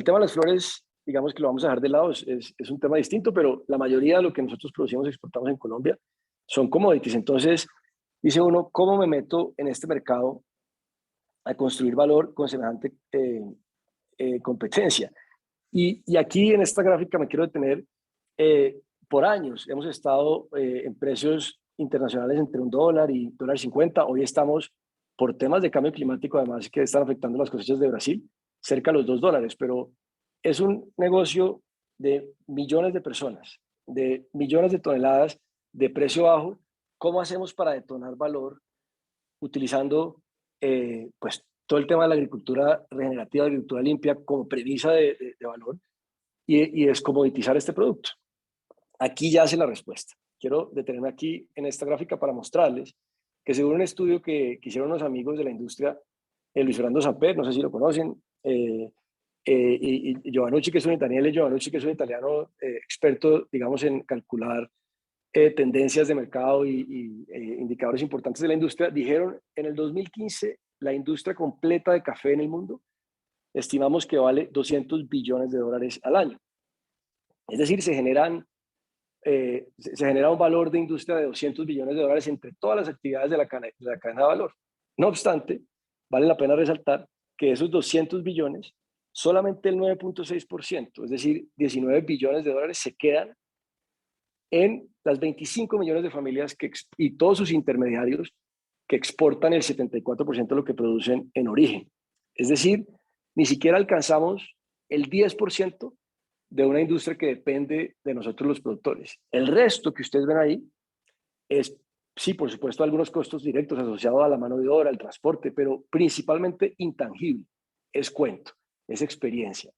tema de las flores, digamos que lo vamos a dejar de lado, es un tema distinto, pero la mayoría de lo que nosotros producimos y exportamos en Colombia son commodities. Entonces, dice uno, ¿cómo me meto en este mercado a construir valor con semejante competencia? Y aquí en esta gráfica me quiero detener. Por años hemos estado en precios internacionales entre $1 y $1.50. Hoy estamos, por temas de cambio climático, además que están afectando las cosechas de Brasil, cerca de los $2. Pero es un negocio de millones de personas, de millones de toneladas de precio bajo. ¿Cómo hacemos para detonar valor utilizando pues todo el tema de la agricultura regenerativa, agricultura limpia como premisa de valor y descomoditizar este producto? Aquí yace la respuesta. Quiero detenerme aquí en esta gráfica para mostrarles que según un estudio que hicieron unos amigos de la industria, Luis Fernando Samper, no sé si lo conocen, y Giovannucci, que es un Daniele Giovannucci, que es un italiano experto, digamos, en calcular tendencias de mercado y indicadores importantes de la industria, dijeron en el 2015 la industria completa de café en el mundo estimamos que vale $200 billones al año. Es decir, se genera un valor de industria de $200 billones entre todas las actividades de la cadena de valor. No obstante, vale la pena resaltar que esos 200 billones, solamente el 9.6%, es decir, $19 billones se quedan en las 25 millones de familias y todos sus intermediarios que exportan el 74% de lo que producen en origen. Es decir, ni siquiera alcanzamos el 10% de una industria que depende de nosotros los productores. El resto que ustedes ven ahí es, sí, por supuesto, algunos costos directos asociados a la mano de obra, al transporte, pero principalmente intangible. Es cuento, es experiencia.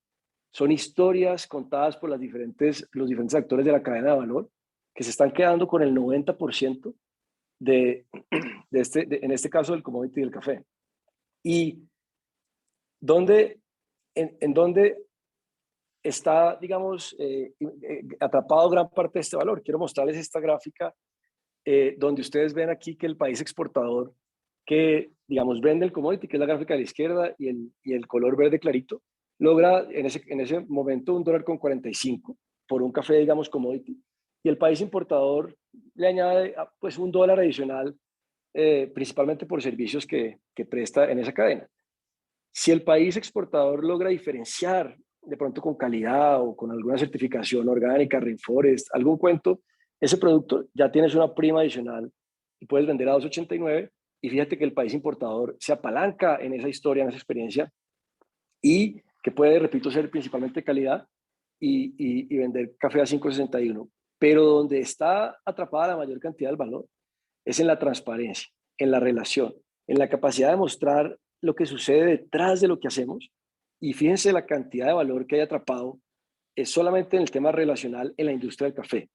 Son historias contadas por los diferentes actores de la cadena de valor que se están quedando con el 90% en este caso del commodity del café. Y en dónde está, digamos, atrapado gran parte de este valor. Quiero mostrarles esta gráfica donde ustedes ven aquí que el país exportador que, digamos, vende el commodity, que es la gráfica de la izquierda, y el color verde clarito, logra en ese momento $1.45 por un café, digamos, commodity, y el país importador le añade pues $1 adicional, principalmente por servicios que presta en esa cadena. Si el país exportador logra diferenciar de pronto con calidad o con alguna certificación orgánica, Rainforest, algún cuento, ese producto ya tienes una prima adicional y puedes vender a $2.89, y fíjate que el país importador se apalanca en esa historia, en esa experiencia, y que puede, repito, ser principalmente calidad y vender café a $5.61. Pero donde está atrapada la mayor cantidad del valor es en la transparencia, en la relación, en la capacidad de mostrar lo que sucede detrás de lo que hacemos. Y fíjense la cantidad de valor que hay atrapado es solamente en el tema relacional en la industria del café.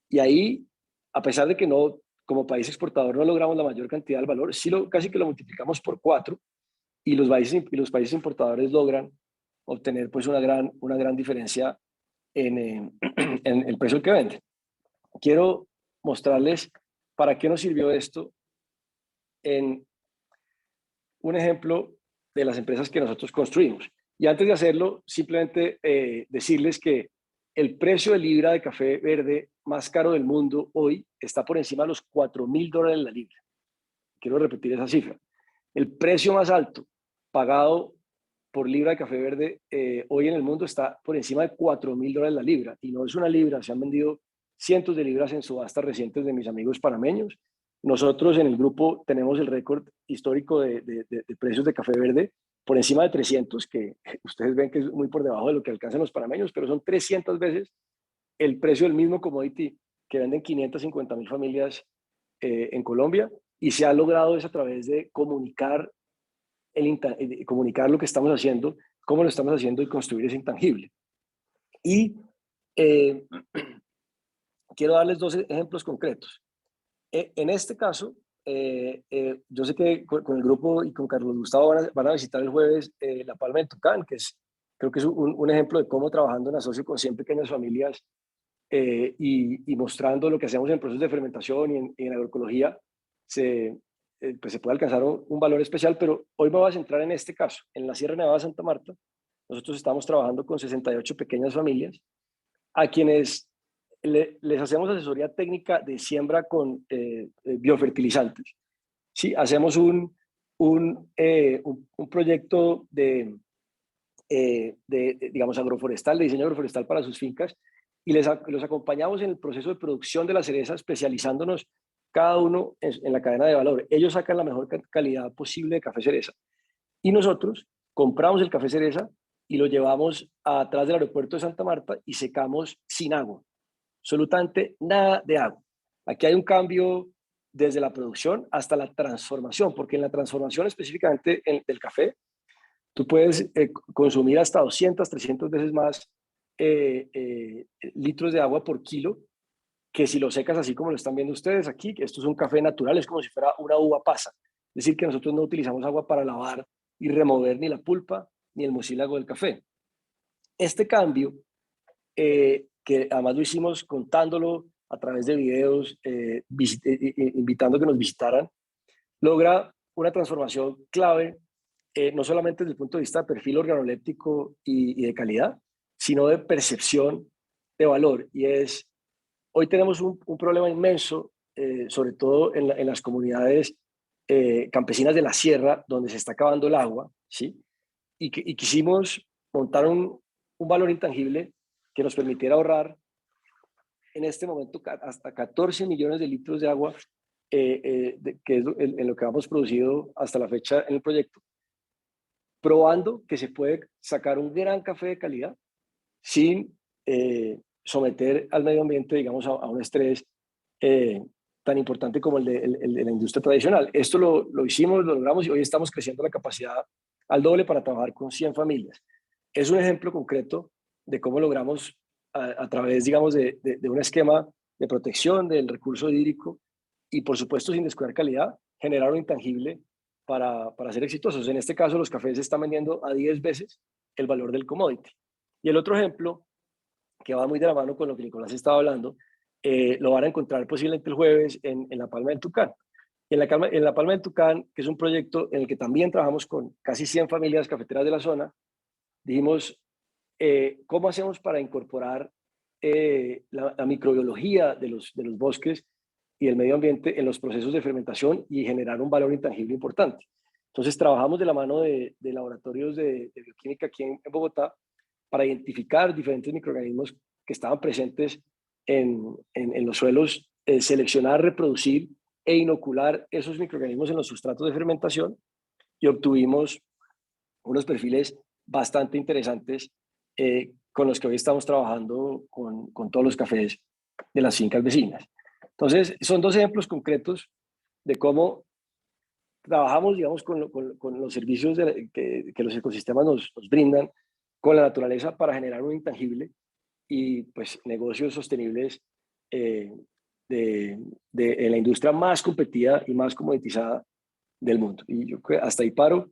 Y ahí, a pesar de que no, como país exportador no logramos la mayor cantidad del valor, sí casi que lo multiplicamos por 4, y los países importadores logran obtener pues una gran diferencia en el precio que venden. Quiero mostrarles para qué nos sirvió esto en un ejemplo de las empresas que nosotros construimos. Y antes de hacerlo, simplemente decirles que el precio de libra de café verde más caro del mundo hoy está por encima de los $4.000 la libra. Quiero repetir esa cifra. El precio más alto pagado por libra de café verde hoy en el mundo está por encima de $4.000 la libra. Y no es una libra, se han vendido cientos de libras en subastas recientes de mis amigos panameños. Nosotros en el grupo tenemos el récord histórico de precios de café verde por encima de 300, que ustedes ven que es muy por debajo de lo que alcanzan los panameños, pero son 300 veces el precio del mismo commodity que venden 550,000 familias en Colombia, y se ha logrado eso a través de comunicar lo que estamos haciendo, cómo lo estamos haciendo y construir ese intangible. Y quiero darles 2 ejemplos concretos. En este caso, yo sé que con el grupo y con Carlos Gustavo van a visitar el jueves La Palma de Tucán, creo que es un ejemplo de cómo trabajando en asocio con 100 pequeñas familias y mostrando lo que hacemos en procesos de fermentación y en agroecología, pues se puede alcanzar un valor especial. Pero hoy me voy a centrar en este caso, en la Sierra Nevada de Santa Marta. Nosotros estamos trabajando con 68 pequeñas familias a quienes les hacemos asesoría técnica de siembra con biofertilizantes. Sí, hacemos un proyecto digamos, agroforestal, de diseño agroforestal para sus fincas, y los acompañamos en el proceso de producción de la cereza, especializándonos cada uno en la cadena de valor. Ellos sacan la mejor calidad posible de café cereza, y nosotros compramos el café cereza y lo llevamos atrás del aeropuerto de Santa Marta y secamos sin agua. Absolutamente nada de agua. Aquí hay un cambio desde la producción hasta la transformación, porque en la transformación específicamente del café, tú puedes consumir hasta 200, 300 veces más litros de agua por kilo que si lo secas así como lo están viendo ustedes aquí, que esto es un café natural, es como si fuera una uva pasa. Es decir, que nosotros no utilizamos agua para lavar y remover ni la pulpa ni el mucílago del café. Este cambio, que además lo hicimos contándolo a través de videos, invitando a que nos visitaran, logra una transformación clave, no solamente desde el punto de vista de perfil organoléptico y de calidad, sino de percepción de valor. Y es, hoy tenemos un problema inmenso, sobre todo en las comunidades campesinas de la sierra, donde se está acabando el agua, ¿sí? Y quisimos montar un valor intangible que nos permitiera ahorrar en este momento hasta 14 millones de litros de agua, que es en lo que hemos producido hasta la fecha en el proyecto, probando que se puede sacar un gran café de calidad sin someter al medio ambiente, digamos, a un estrés tan importante como el de la industria tradicional. Esto lo hicimos, lo logramos y hoy estamos creciendo la capacidad al doble para trabajar con 100 familias. Es un ejemplo concreto de cómo logramos a través, digamos, de un esquema de protección del recurso hídrico y, por supuesto, sin descuidar calidad, generar un intangible para ser exitosos. En este caso, los cafés se están vendiendo a 10 veces el valor del commodity. Y el otro ejemplo, que va muy de la mano con lo que Nicolás estaba hablando, lo van a encontrar posiblemente el jueves en La Palma del Tucán. En la Palma del Tucán, que es un proyecto en el que también trabajamos con casi 100 familias cafeteras de la zona, dijimos, ¿cómo hacemos para incorporar la microbiología de los bosques y el medio ambiente en los procesos de fermentación y generar un valor intangible importante? Entonces trabajamos de la mano de laboratorios de bioquímica aquí en Bogotá para identificar diferentes microorganismos que estaban presentes en los suelos, seleccionar, reproducir e inocular esos microorganismos en los sustratos de fermentación y obtuvimos unos perfiles bastante interesantes con los que hoy estamos trabajando con todos los cafés de las fincas vecinas. Entonces, son dos ejemplos concretos de cómo trabajamos, digamos, con los servicios que los ecosistemas nos brindan, con la naturaleza para generar un intangible y pues negocios sostenibles en la industria más competida y más comoditizada del mundo. Y yo hasta ahí paro.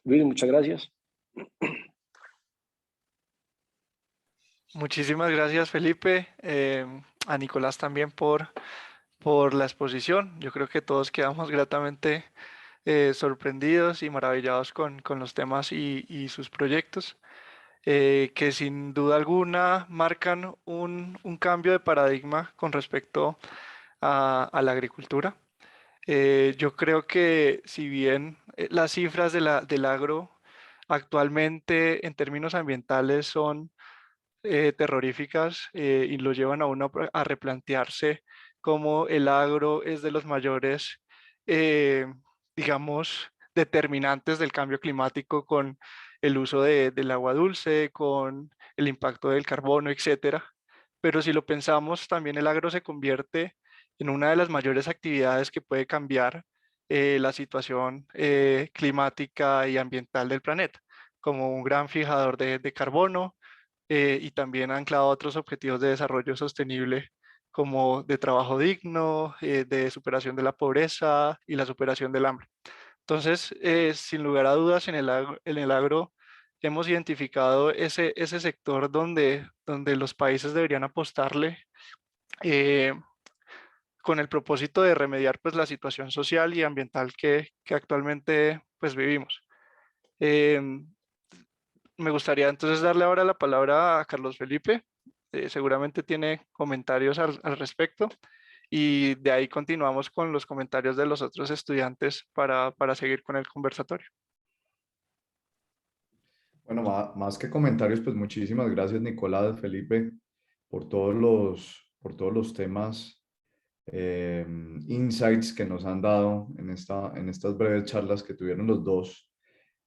Luis, muchas gracias. Muchísimas gracias, Felipe. A Nicolás también por la exposición. Yo creo que todos quedamos gratamente sorprendidos y maravillados con los temas y sus proyectos, que sin duda alguna marcan un cambio de paradigma con respecto a la agricultura. Yo creo que si bien las cifras del agro actualmente en términos ambientales son terroríficas y lo llevan a uno a replantearse cómo el agro es de los mayores, eh, digamos, determinantes del cambio climático con el uso del agua dulce, con el impacto del carbono, etcétera. Pero si lo pensamos, también el agro se convierte en una de las mayores actividades que puede cambiar la situación climática y ambiental del planeta, como un gran fijador de carbono, y también anclado a otros objetivos de desarrollo sostenible como de trabajo digno, de superación de la pobreza y la superación del hambre. Entonces, sin lugar a dudas, en el agro hemos identificado ese sector donde los países deberían apostarle eh, con el propósito de remediar pues, la situación social y ambiental que actualmente pues, vivimos. Me gustaría entonces darle ahora la palabra a Carlos Felipe. Seguramente tiene comentarios al respecto y de ahí continuamos con los comentarios de los otros estudiantes para seguir con el conversatorio. Bueno, más que comentarios, pues muchísimas gracias, Nicolás, Felipe, por todos los temas, insights que nos han dado en estas breves charlas que tuvieron los dos.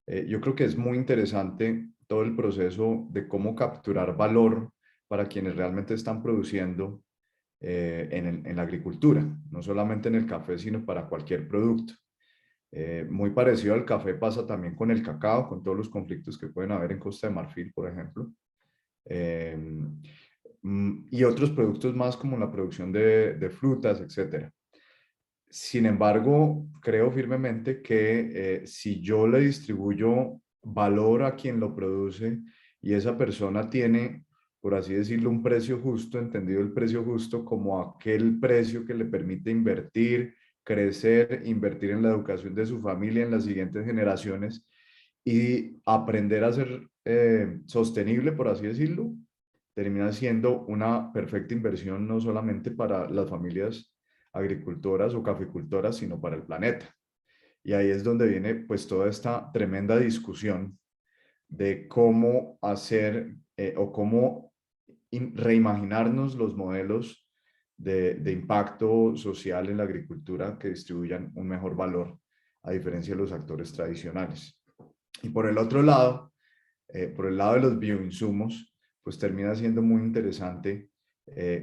Yo creo que es muy interesante todo el proceso de cómo capturar valor para quienes realmente están produciendo en la agricultura, no solamente en el café, sino para cualquier producto. Muy parecido al café pasa también con el cacao, con todos los conflictos que pueden haber en Costa de Marfil, por ejemplo. y otros productos más como la producción de frutas, etcétera. Sin embargo, creo firmemente que si yo le distribuyo valor a quien lo produce y esa persona tiene, por así decirlo, un precio justo, entendido el precio justo como aquel precio que le permite invertir, crecer, invertir en la educación de su familia, en las siguientes generaciones y aprender a ser sostenible, por así decirlo, termina siendo una perfecta inversión no solamente para las familias agricultoras o caficultoras, sino para el planeta. Y ahí es donde viene pues toda esta tremenda discusión de cómo hacer o cómo reimaginarnos los modelos de impacto social en la agricultura que distribuyan un mejor valor a diferencia de los actores tradicionales. Y por el otro lado, por el lado de los bioinsumos, pues termina siendo muy interesante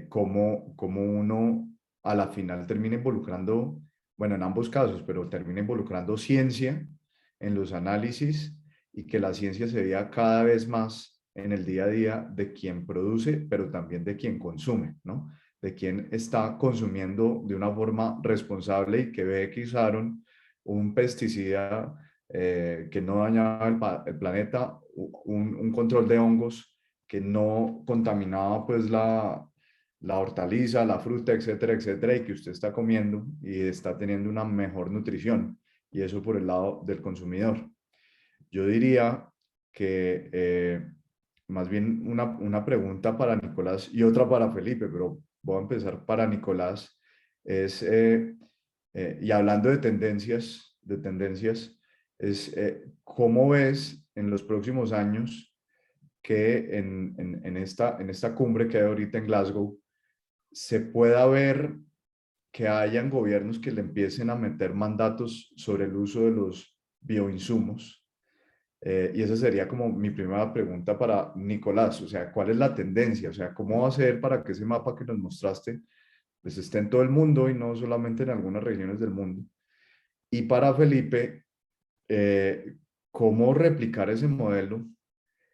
cómo uno a la final termina involucrando, bueno, en ambos casos, pero termina involucrando ciencia en los análisis y que la ciencia se vea cada vez más en el día a día de quien produce, pero también de quien consume, ¿no? De quien está consumiendo de una forma responsable y que ve que usaron un pesticida que no dañaba el planeta, un control de hongos que no contaminaba pues la hortaliza, la fruta, etcétera, etcétera, y que usted está comiendo y está teniendo una mejor nutrición. Y eso por el lado del consumidor. Yo diría que más bien una pregunta para Nicolás y otra para Felipe, pero voy a empezar para Nicolás. Es, y hablando de tendencias, es ¿cómo ves en los próximos años que en esta cumbre que hay ahorita en Glasgow se pueda ver que hayan gobiernos que le empiecen a meter mandatos sobre el uso de los bioinsumos? Y esa sería como mi primera pregunta para Nicolás, o sea, ¿cuál es la tendencia? O sea, ¿cómo va a ser para que ese mapa que nos mostraste pues esté en todo el mundo y no solamente en algunas regiones del mundo? Y para Felipe, ¿cómo replicar ese modelo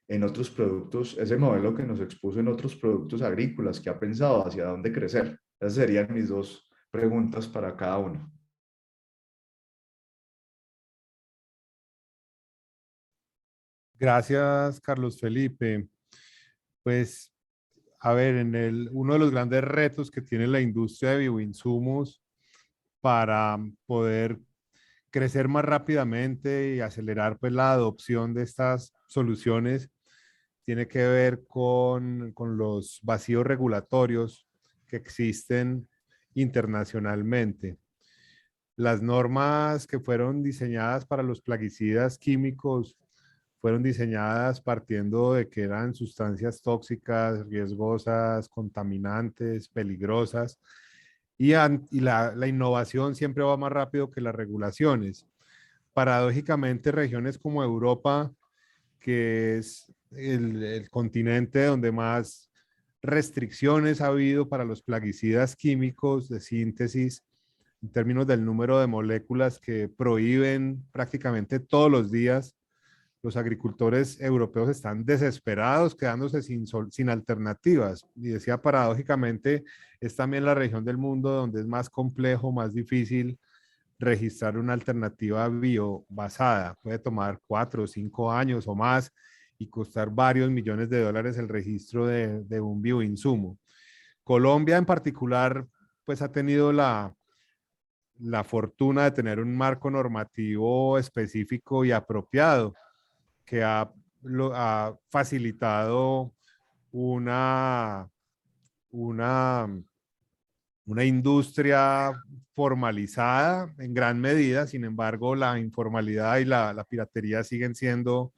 en otros productos, ese modelo que nos expuso en otros productos agrícolas? ¿Qué ha pensado? ¿Hacia dónde crecer? Esas serían mis dos preguntas para cada uno. Gracias, Carlos Felipe. Pues, a ver, uno de los grandes retos que tiene la industria de bioinsumos para poder crecer más rápidamente y acelerar pues, la adopción de estas soluciones tiene que ver con los vacíos regulatorios que existen internacionalmente. Las normas que fueron diseñadas para los plaguicidas químicos fueron diseñadas partiendo de que eran sustancias tóxicas, riesgosas, contaminantes, peligrosas, y la innovación siempre va más rápido que las regulaciones. Paradójicamente, regiones como Europa, que es el continente donde más restricciones ha habido para los plaguicidas químicos de síntesis, en términos del número de moléculas que prohíben prácticamente todos los días, los agricultores europeos están desesperados, quedándose sin alternativas. Y decía, paradójicamente, es también la región del mundo donde es más complejo, más difícil registrar una alternativa biobasada. Puede tomar 4 o 5 años o más y costar varios millones de dólares el registro de un bioinsumo. Colombia en particular, pues ha tenido la fortuna de tener un marco normativo específico y apropiado que ha facilitado una industria formalizada en gran medida. Sin embargo, la informalidad y la piratería siguen siendo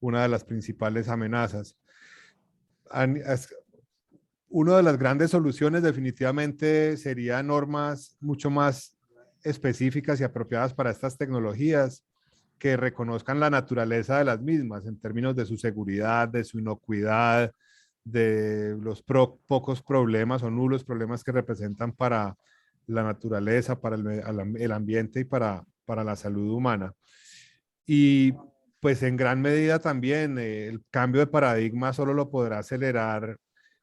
una de las principales amenazas. Una de las grandes soluciones definitivamente sería normas mucho más específicas y apropiadas para estas tecnologías, que reconozcan la naturaleza de las mismas en términos de su seguridad, de su inocuidad, de los pocos problemas o nulos problemas que representan para la naturaleza, para el ambiente y para la salud humana. Y pues en gran medida también el cambio de paradigma solo lo podrá acelerar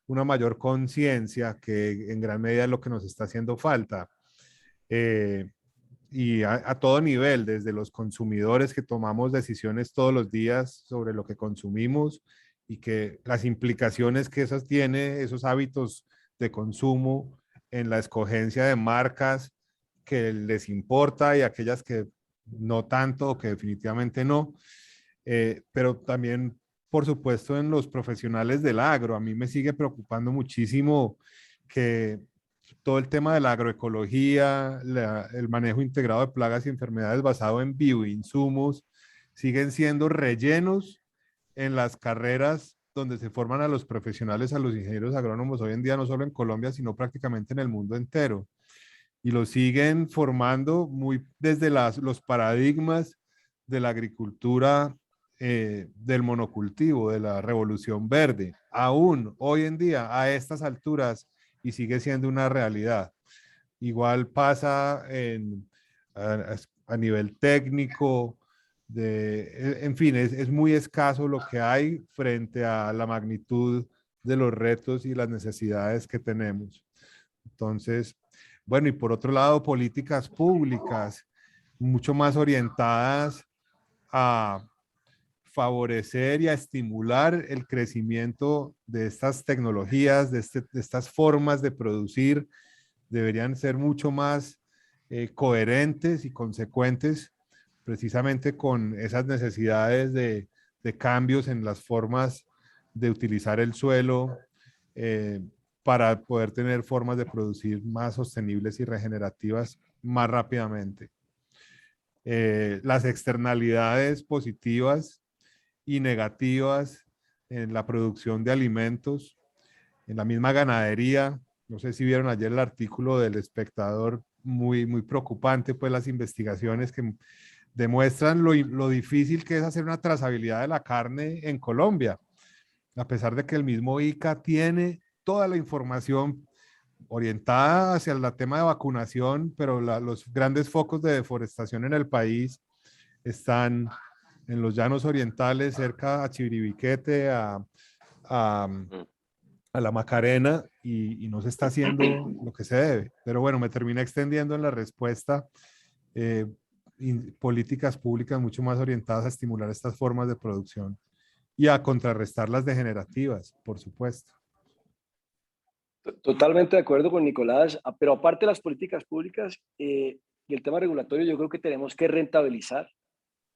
una mayor conciencia, que en gran medida es lo que nos está haciendo falta. Y a todo nivel, desde los consumidores que tomamos decisiones todos los días sobre lo que consumimos y que las implicaciones que esas tiene, esos hábitos de consumo en la escogencia de marcas que les importa y aquellas que no tanto o que definitivamente no, pero también, por supuesto, en los profesionales del agro. A mí me sigue preocupando muchísimo que todo el tema de la agroecología, el manejo integrado de plagas y enfermedades basado en bioinsumos, siguen siendo rellenos en las carreras donde se forman a los profesionales, a los ingenieros agrónomos hoy en día, no solo en Colombia, sino prácticamente en el mundo entero. Y lo siguen formando muy desde los paradigmas de la agricultura, del monocultivo, de la revolución verde, aún hoy en día a estas alturas, y sigue siendo una realidad. Igual pasa a nivel técnico, en fin, es muy escaso lo que hay frente a la magnitud de los retos y las necesidades que tenemos. Entonces, bueno, y por otro lado, políticas públicas mucho más orientadas a favorecer y a estimular el crecimiento de estas tecnologías, de estas formas de producir, deberían ser mucho más coherentes y consecuentes precisamente con esas necesidades de cambios en las formas de utilizar el suelo, para poder tener formas de producir más sostenibles y regenerativas más rápidamente. Las externalidades positivas y negativas en la producción de alimentos, en la misma ganadería. No sé si vieron ayer el artículo del Espectador, muy preocupante, pues las investigaciones que demuestran lo difícil que es hacer una trazabilidad de la carne en Colombia, a pesar de que el mismo ICA tiene toda la información orientada hacia el tema de vacunación, pero los grandes focos de deforestación en el país están en los llanos orientales, cerca a Chiribiquete, a la Macarena, y no se está haciendo lo que se debe. Pero bueno, me terminé extendiendo en la respuesta. Políticas públicas mucho más orientadas a estimular estas formas de producción y a contrarrestar las degenerativas, por supuesto. Totalmente de acuerdo con Nicolás, pero aparte de las políticas públicas y el tema regulatorio, yo creo que tenemos que rentabilizar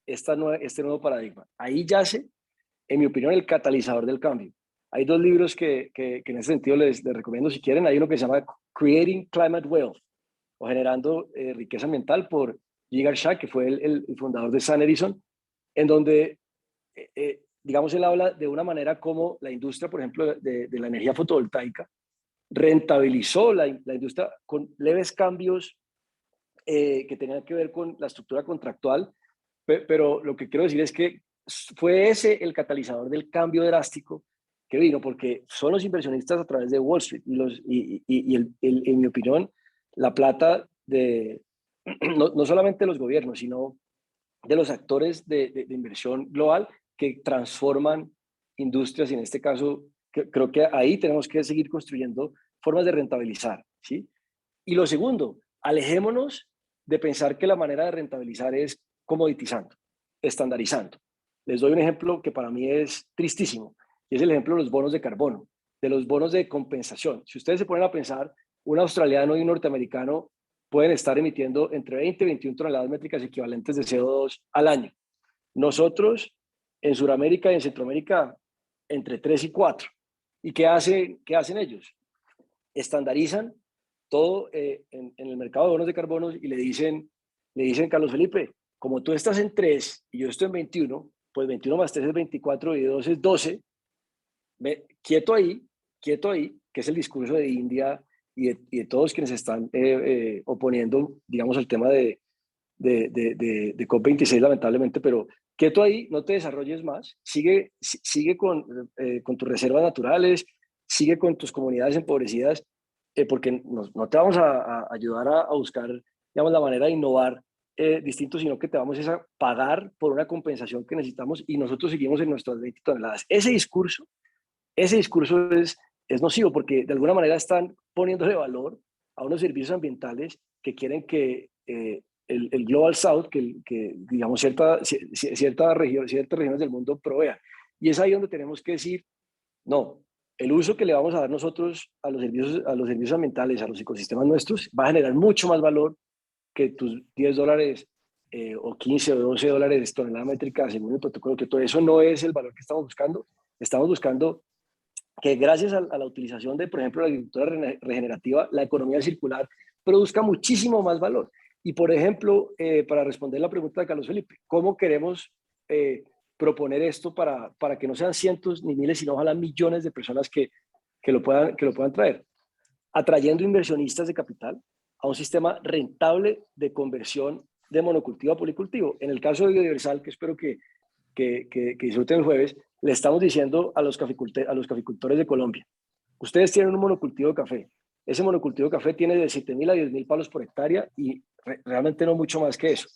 este nuevo paradigma. Ahí yace, en mi opinión, el catalizador del cambio. Hay dos libros que en ese sentido les recomiendo si quieren. Hay uno que se llama Creating Climate Wealth, o Generando Riqueza Ambiental, por Jigar Shah, que fue el fundador de Sun Edison, en donde, digamos, él habla de una manera como la industria, por ejemplo, de la energía fotovoltaica, rentabilizó la industria con leves cambios que tenían que ver con la estructura contractual, pero lo que quiero decir es que fue ese el catalizador del cambio drástico que vino, porque son los inversionistas a través de Wall Street y en mi opinión, la plata de no solamente de los gobiernos, sino de los actores de inversión global que transforman industrias, y en este caso creo que ahí tenemos que seguir construyendo formas de rentabilizar, ¿sí? Y lo segundo, alejémonos de pensar que la manera de rentabilizar es comoditizando, estandarizando. Les doy un ejemplo que para mí es tristísimo, y es el ejemplo de los bonos de carbono, de los bonos de compensación. Si ustedes se ponen a pensar, un australiano y un norteamericano pueden estar emitiendo entre 20 y 21 toneladas métricas equivalentes de CO2 al año. Nosotros, en Sudamérica y en Centroamérica, entre 3 y 4. ¿Y qué hacen ellos? Estandarizan todo en el mercado de bonos de carbono y le dicen, Carlos Felipe, como tú estás en 3 y yo estoy en 21, pues 21 más 3 es 24 y 2 es 12. Quieto ahí, que es el discurso de India y de todos quienes están oponiendo, digamos, al tema de COP26, lamentablemente, pero quieto ahí, no te desarrolles más, sigue con tus reservas naturales, sigue con tus comunidades empobrecidas, porque no te vamos a ayudar a buscar, digamos, la manera de innovar distinto, sino que te vamos a pagar por una compensación que necesitamos y nosotros seguimos en nuestras 20 toneladas. Ese discurso es es nocivo porque de alguna manera están poniéndole valor a unos servicios ambientales que quieren que el Global South, que digamos ciertas regiones del mundo provean. Y es ahí donde tenemos que decir, no, el uso que le vamos a dar nosotros a los servicios ambientales, a los ecosistemas nuestros, va a generar mucho más valor que tus $10 o 15 o 12 dólares tonelada métrica según el protocolo, que todo eso no es el valor que estamos buscando. Estamos buscando que gracias a la utilización de, por ejemplo, la agricultura regenerativa, la economía circular produzca muchísimo más valor. Y, por ejemplo, para responder la pregunta de Carlos Felipe, ¿cómo queremos proponer esto para que no sean cientos ni miles, sino ojalá millones de personas que lo puedan traer? Atrayendo inversionistas de capital a un sistema rentable de conversión de monocultivo a policultivo. En el caso de Biodiversal, que espero que disfruten el jueves, le estamos diciendo a los caficultores de Colombia, ustedes tienen un monocultivo de café. Ese monocultivo de café tiene de 7.000 a 10.000 palos por hectárea y realmente no mucho más que eso.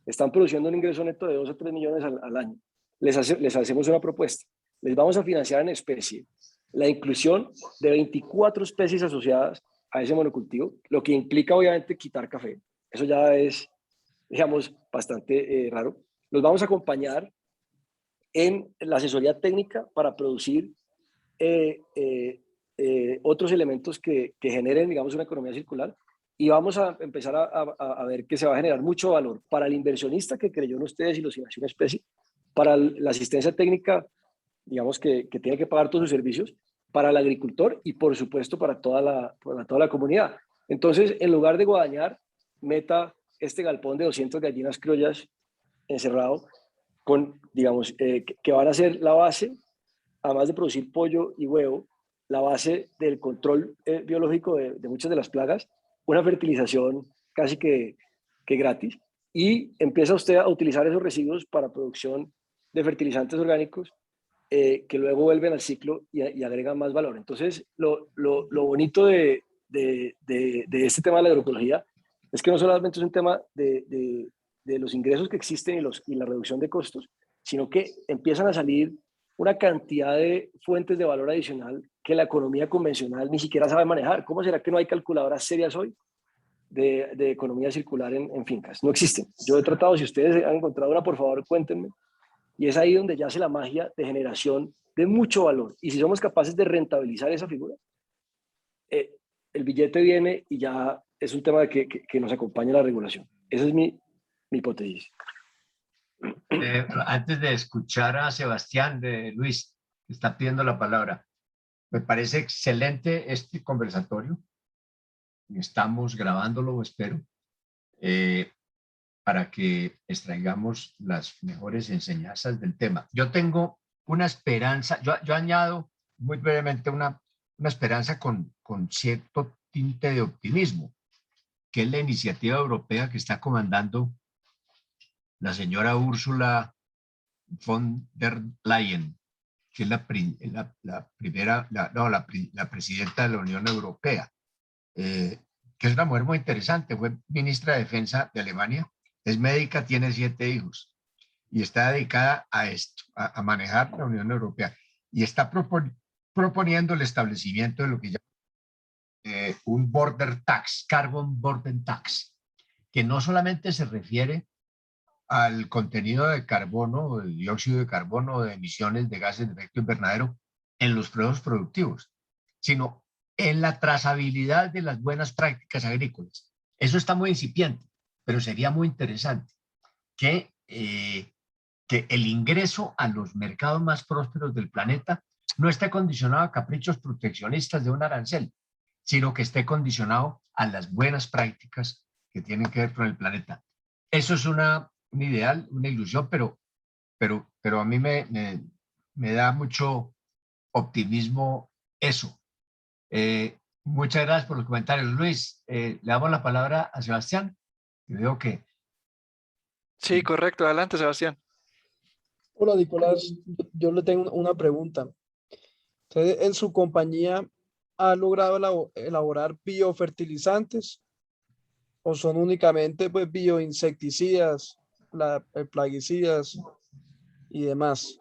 Están produciendo un ingreso neto de 2 a 3 millones al año. Les hacemos una propuesta. Les vamos a financiar en especie la inclusión de 24 especies asociadas a ese monocultivo, lo que implica obviamente quitar café. Eso ya es, digamos, bastante raro. Los vamos a acompañar en la asesoría técnica para producir otros elementos que generen, digamos, una economía circular, y vamos a empezar a ver que se va a generar mucho valor para el inversionista que creyó en ustedes y los financió en especie, para la asistencia técnica, digamos, que tiene que pagar todos sus servicios, para el agricultor y, por supuesto, para toda la comunidad. Entonces, en lugar de Guadañar, meta este galpón de 200 gallinas criollas encerrado, con, digamos, que van a ser la base, además de producir pollo y huevo, la base del control biológico de muchas de las plagas, una fertilización casi que gratis, y empieza usted a utilizar esos residuos para producción de fertilizantes orgánicos que luego vuelven al ciclo y agregan más valor. Entonces, lo bonito de este tema de la agroecología es que no solamente es un tema de los ingresos que existen y la reducción de costos, sino que empiezan a salir una cantidad de fuentes de valor adicional que la economía convencional ni siquiera sabe manejar. ¿Cómo será que no hay calculadoras serias hoy de economía circular en fincas? No existen. Yo he tratado, si ustedes han encontrado una, por favor, cuéntenme. Y es ahí donde yace la magia de generación de mucho valor. Y si somos capaces de rentabilizar esa figura, el billete viene y ya es un tema de que nos acompaña la regulación. Esa es mi hipótesis. Antes de escuchar a Sebastián, Luis, que está pidiendo la palabra, me parece excelente este conversatorio. Estamos grabándolo, espero, para que extraigamos las mejores enseñanzas del tema. Yo tengo una esperanza, yo añado muy brevemente una esperanza con cierto tinte de optimismo, que es la iniciativa europea que está comandando la señora Ursula von der Leyen, que es la presidenta de la Unión Europea, que es una mujer muy interesante. Fue ministra de Defensa de Alemania, es médica, tiene 7 hijos y está dedicada a esto, a manejar la Unión Europea, y está proponiendo el establecimiento de lo que llama un border tax, carbon border tax, que no solamente se refiere al contenido de carbono, de dióxido de carbono, de emisiones de gases de efecto invernadero en los procesos productivos, sino en la trazabilidad de las buenas prácticas agrícolas. Eso está muy incipiente, pero sería muy interesante que el ingreso a los mercados más prósperos del planeta no esté condicionado a caprichos proteccionistas de un arancel, sino que esté condicionado a las buenas prácticas que tienen que ver con el planeta. Eso es un ideal, una ilusión, pero a mí me da mucho optimismo eso. Muchas gracias por los comentarios. Luis, le damos la palabra a Sebastián. Yo veo que... Sí, correcto. Adelante, Sebastián. Hola, Nicolás. Yo le tengo una pregunta. ¿Usted en su compañía ha logrado elaborar biofertilizantes o son únicamente pues bioinsecticidas, plaguicidas y demás?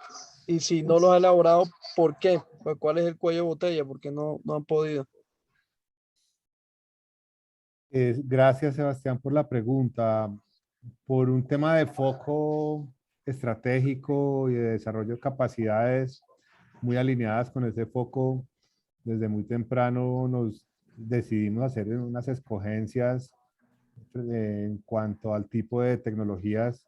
Y si no los ha elaborado, ¿por qué? Pues, ¿cuál es el cuello de botella? Porque no han podido. Gracias, Sebastián, por la pregunta. Por un tema de foco estratégico y de desarrollo de capacidades muy alineadas con ese foco, desde muy temprano nos decidimos hacer unas escogencias en cuanto al tipo de tecnologías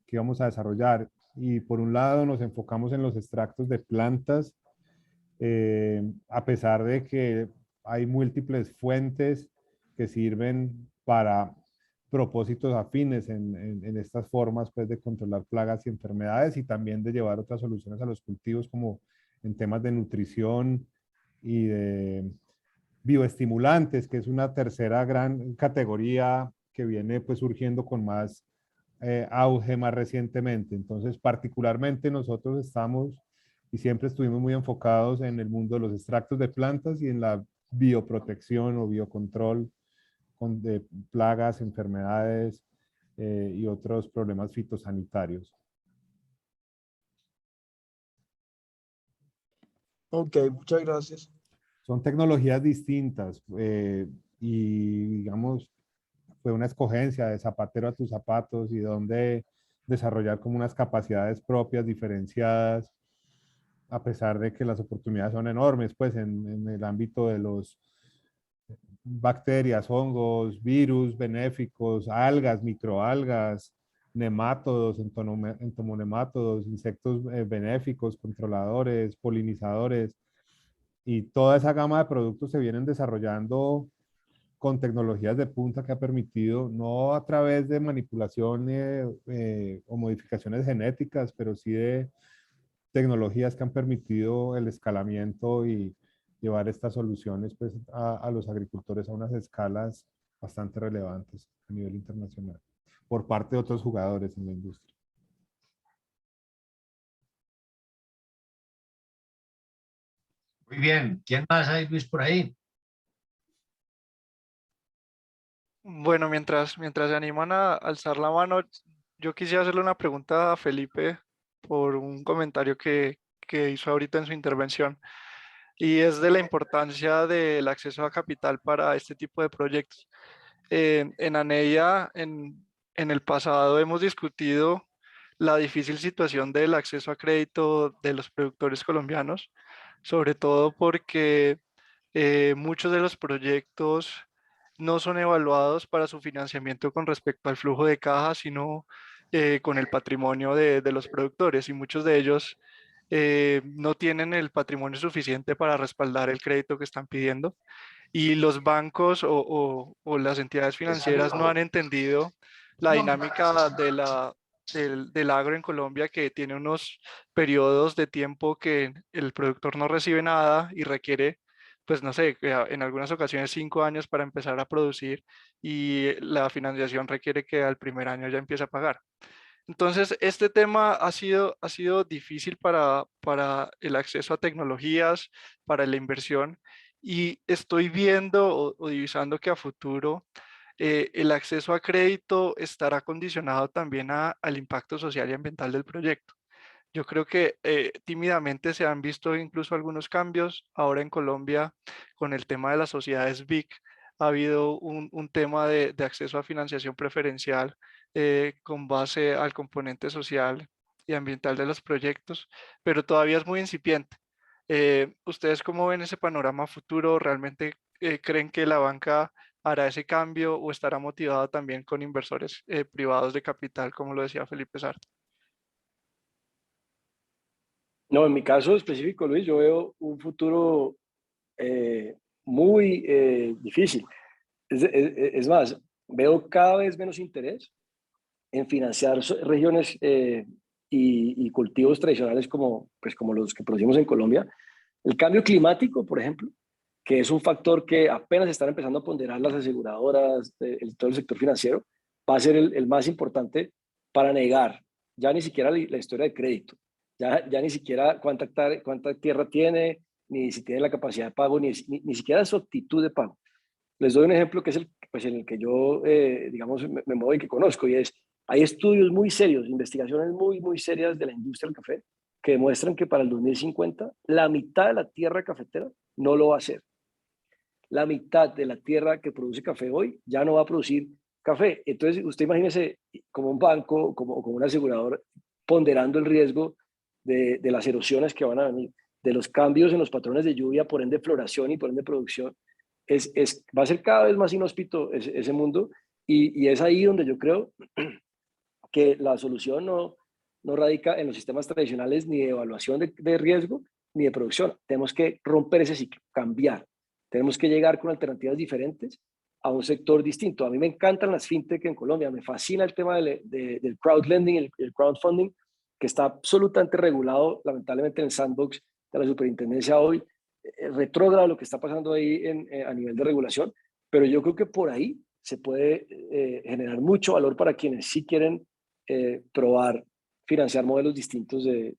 que íbamos a desarrollar. Y por un lado nos enfocamos en los extractos de plantas, a pesar de que hay múltiples fuentes que sirven para propósitos afines en estas formas pues, de controlar plagas y enfermedades y también de llevar otras soluciones a los cultivos como en temas de nutrición y de bioestimulantes, que es una tercera gran categoría que viene pues surgiendo con más auge más recientemente. Entonces, particularmente nosotros estamos y siempre estuvimos muy enfocados en el mundo de los extractos de plantas y en la bioprotección o biocontrol de plagas, enfermedades y otros problemas fitosanitarios. Ok, muchas gracias. Son tecnologías distintas y digamos, fue una escogencia de zapatero a tus zapatos y donde desarrollar como unas capacidades propias, diferenciadas, a pesar de que las oportunidades son enormes, pues en el ámbito de los bacterias, hongos, virus benéficos, algas, microalgas, nemátodos, entomonemátodos, insectos benéficos, controladores, polinizadores, y toda esa gama de productos se vienen desarrollando con tecnologías de punta que ha permitido, no a través de manipulación o modificaciones genéticas, pero sí de tecnologías que han permitido el escalamiento y llevar estas soluciones pues, a los agricultores a unas escalas bastante relevantes a nivel internacional, por parte de otros jugadores en la industria. Muy bien. ¿Quién más hay, Luis, por ahí? Bueno, mientras se animan a alzar la mano, yo quisiera hacerle una pregunta a Felipe por un comentario que hizo ahorita en su intervención, y es de la importancia del acceso a capital para este tipo de proyectos. En ANEIA, en el pasado, hemos discutido la difícil situación del acceso a crédito de los productores colombianos, sobre todo porque muchos de los proyectos no son evaluados para su financiamiento con respecto al flujo de caja, sino con el patrimonio de los productores, y muchos de ellos no tienen el patrimonio suficiente para respaldar el crédito que están pidiendo, y los bancos o las entidades financieras no han entendido la dinámica del agro en Colombia, que tiene unos periodos de tiempo que el productor no recibe nada y requiere, pues no sé, en algunas ocasiones 5 años para empezar a producir, y la financiación requiere que al primer año ya empiece a pagar. Entonces, este tema ha sido difícil para el acceso a tecnologías, para la inversión, y estoy viendo o divisando que a futuro el acceso a crédito estará condicionado también al impacto social y ambiental del proyecto. Yo creo que tímidamente se han visto incluso algunos cambios. Ahora en Colombia, con el tema de las sociedades BIC, ha habido un tema de acceso a financiación preferencial con base al componente social y ambiental de los proyectos, pero todavía es muy incipiente. ¿Ustedes cómo ven ese panorama futuro? ¿Realmente creen que la banca hará ese cambio o estará motivada también con inversores privados de capital, como lo decía Felipe Sartre? No, en mi caso específico, Luis, yo veo un futuro muy difícil. Es más, veo cada vez menos interés en financiar regiones y cultivos tradicionales como, pues, como los que producimos en Colombia. El cambio climático, por ejemplo, que es un factor que apenas están empezando a ponderar las aseguradoras, todo el sector financiero, va a ser el más importante para negar ya ni siquiera la historia de crédito, ya ni siquiera cuánta tierra tiene, ni si tiene la capacidad de pago, ni siquiera su actitud de pago. Les doy un ejemplo que es pues en el que yo, digamos, me muevo y que conozco, y es, hay estudios muy serios, investigaciones muy serias de la industria del café, que demuestran que para el 2050 la mitad de la tierra cafetera no lo va a hacer. La mitad de la tierra que produce café hoy ya no va a producir café. Entonces, usted imagínese como un banco, como un asegurador, ponderando el riesgo de las erosiones que van a venir, de los cambios en los patrones de lluvia, por ende floración y por ende producción. Va a ser cada vez más inhóspito ese mundo, y es ahí donde yo creo que la solución no radica en los sistemas tradicionales ni de evaluación de riesgo ni de producción. Tenemos que romper ese ciclo, cambiar. Tenemos que llegar con alternativas diferentes a un sector distinto. A mí me encantan las fintech en Colombia, me fascina el tema del crowdlending, el crowdfunding, que está absolutamente regulado, lamentablemente, en el sandbox de la superintendencia hoy, retrógrado lo que está pasando ahí a nivel de regulación, pero yo creo que por ahí se puede generar mucho valor para quienes sí quieren probar, financiar modelos distintos de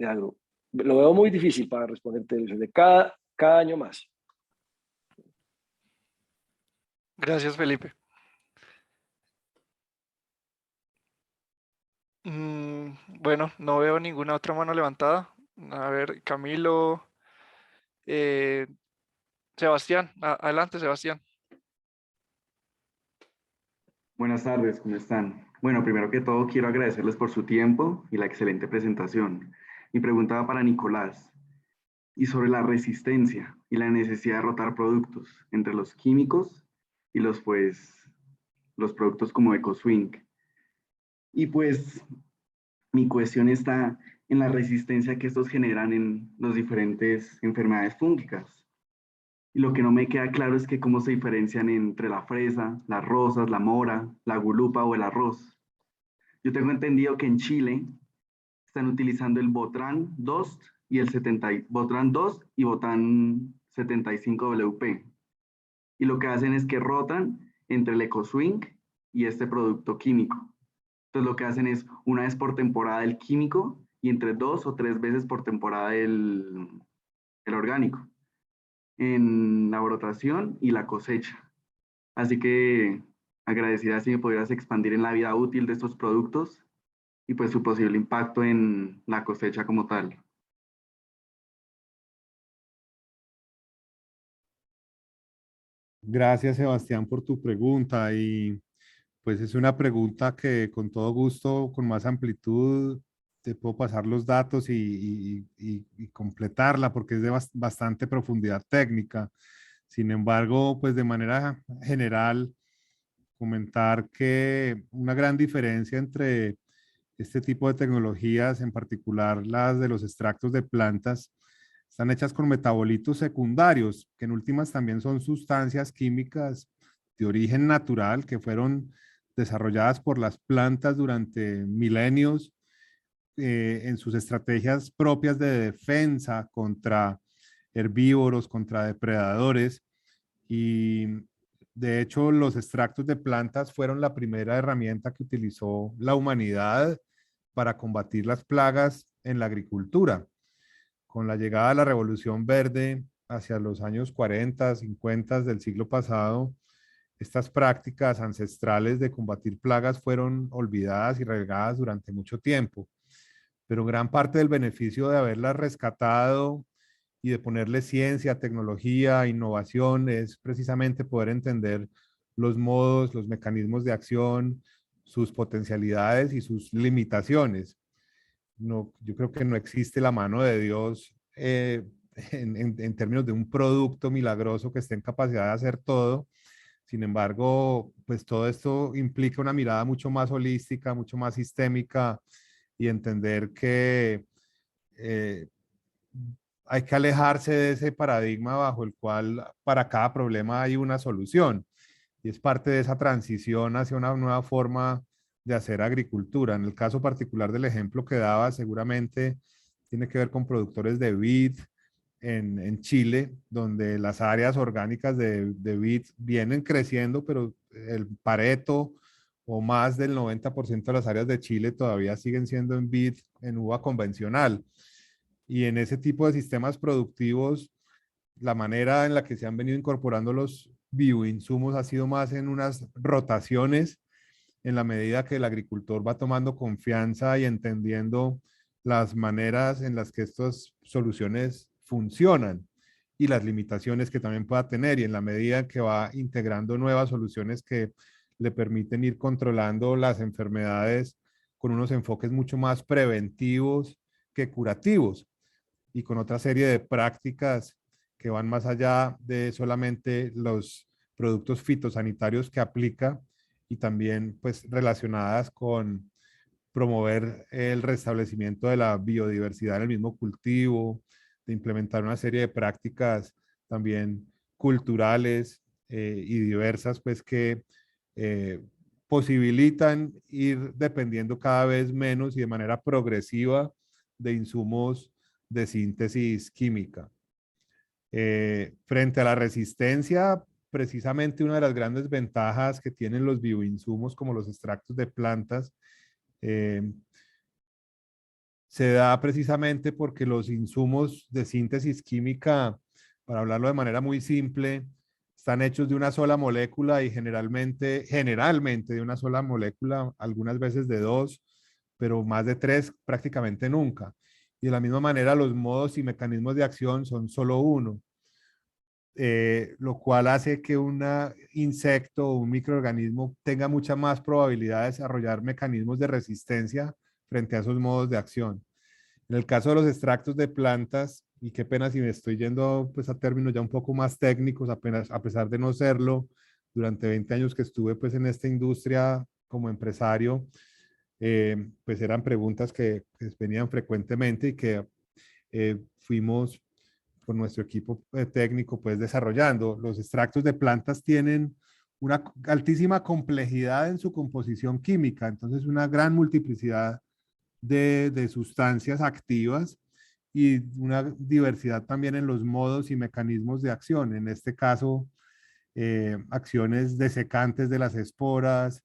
agro. Lo veo muy difícil para responderte de cada año más. Gracias, Felipe. Bueno, no veo ninguna otra mano levantada. A ver, Camilo, Sebastián, adelante, Sebastián. Buenas tardes, ¿cómo están? Bueno, primero que todo quiero agradecerles por su tiempo y la excelente presentación. Mi pregunta va para Nicolás, y sobre la resistencia y la necesidad de rotar productos entre los químicos y los productos como EcoSwing. Y pues mi cuestión está en la resistencia que estos generan en las diferentes enfermedades fúngicas. Y lo que no me queda claro es que cómo se diferencian entre la fresa, las rosas, la mora, la gulupa o el arroz. Yo tengo entendido que en Chile están utilizando el Botran 2 y Botran 2 y Botran 75WP. Y lo que hacen es que rotan entre el EcoSwing y este producto químico. Entonces lo que hacen es una vez por temporada el químico y entre 2 o 3 veces por temporada el orgánico, en la brotación y la cosecha. Así que agradecería si me pudieras expandir en la vida útil de estos productos y pues su posible impacto en la cosecha como tal. Gracias, Sebastián, por tu pregunta. Y pues es una pregunta que con todo gusto, con más amplitud, te puedo pasar los datos y completarla porque es de bastante profundidad técnica. Sin embargo, pues de manera general, comentar que una gran diferencia entre este tipo de tecnologías, en particular las de los extractos de plantas, están hechas con metabolitos secundarios, que en últimas también son sustancias químicas de origen natural que fueron desarrolladas por las plantas durante milenios en sus estrategias propias de defensa contra herbívoros, contra depredadores. Y de hecho, los extractos de plantas fueron la primera herramienta que utilizó la humanidad para combatir las plagas en la agricultura. Con la llegada de la Revolución Verde hacia los años 40, 50 del siglo pasado, estas prácticas ancestrales de combatir plagas fueron olvidadas y relegadas durante mucho tiempo. Pero gran parte del beneficio de haberlas rescatado y de ponerle ciencia, tecnología, innovación es precisamente poder entender los modos, los mecanismos de acción, sus potencialidades y sus limitaciones. No, yo creo que no existe la mano de Dios en términos de un producto milagroso que esté en capacidad de hacer todo. Sin embargo, pues todo esto implica una mirada mucho más holística, mucho más sistémica y entender que hay que alejarse de ese paradigma bajo el cual para cada problema hay una solución. Y es parte de esa transición hacia una nueva forma de hacer agricultura. En el caso particular del ejemplo que daba, seguramente tiene que ver con productores de vid en Chile, donde las áreas orgánicas de vid vienen creciendo, pero el Pareto o más del 90% de las áreas de Chile todavía siguen siendo en vid, en uva convencional. Y en ese tipo de sistemas productivos, la manera en la que se han venido incorporando los bioinsumos ha sido más en unas rotaciones, en la medida que el agricultor va tomando confianza y entendiendo las maneras en las que estas soluciones funcionan y las limitaciones que también pueda tener, y en la medida que va integrando nuevas soluciones que le permiten ir controlando las enfermedades con unos enfoques mucho más preventivos que curativos y con otra serie de prácticas que van más allá de solamente los productos fitosanitarios que aplica y también pues relacionadas con promover el restablecimiento de la biodiversidad en el mismo cultivo, de implementar una serie de prácticas también culturales y diversas, pues que posibilitan ir dependiendo cada vez menos y de manera progresiva de insumos de síntesis química. Frente a la resistencia, precisamente una de las grandes ventajas que tienen los bioinsumos como los extractos de plantas se da precisamente porque los insumos de síntesis química, para hablarlo de manera muy simple, están hechos de una sola molécula y generalmente de una sola molécula, algunas veces de dos, pero más de tres prácticamente nunca. Y de la misma manera los modos y mecanismos de acción son solo uno, lo cual hace que un insecto o un microorganismo tenga mucha más probabilidad de desarrollar mecanismos de resistencia frente a esos modos de acción. En el caso de los extractos de plantas, y qué pena si me estoy yendo pues, a términos ya un poco más técnicos, apenas, a pesar de no serlo, durante 20 años que estuve pues, en esta industria como empresario, pues eran preguntas que pues, venían frecuentemente y que fuimos con nuestro equipo técnico pues desarrollando. Los extractos de plantas tienen una altísima complejidad en su composición química, entonces una gran multiplicidad de sustancias activas y una diversidad también en los modos y mecanismos de acción. En este caso, acciones desecantes de las esporas,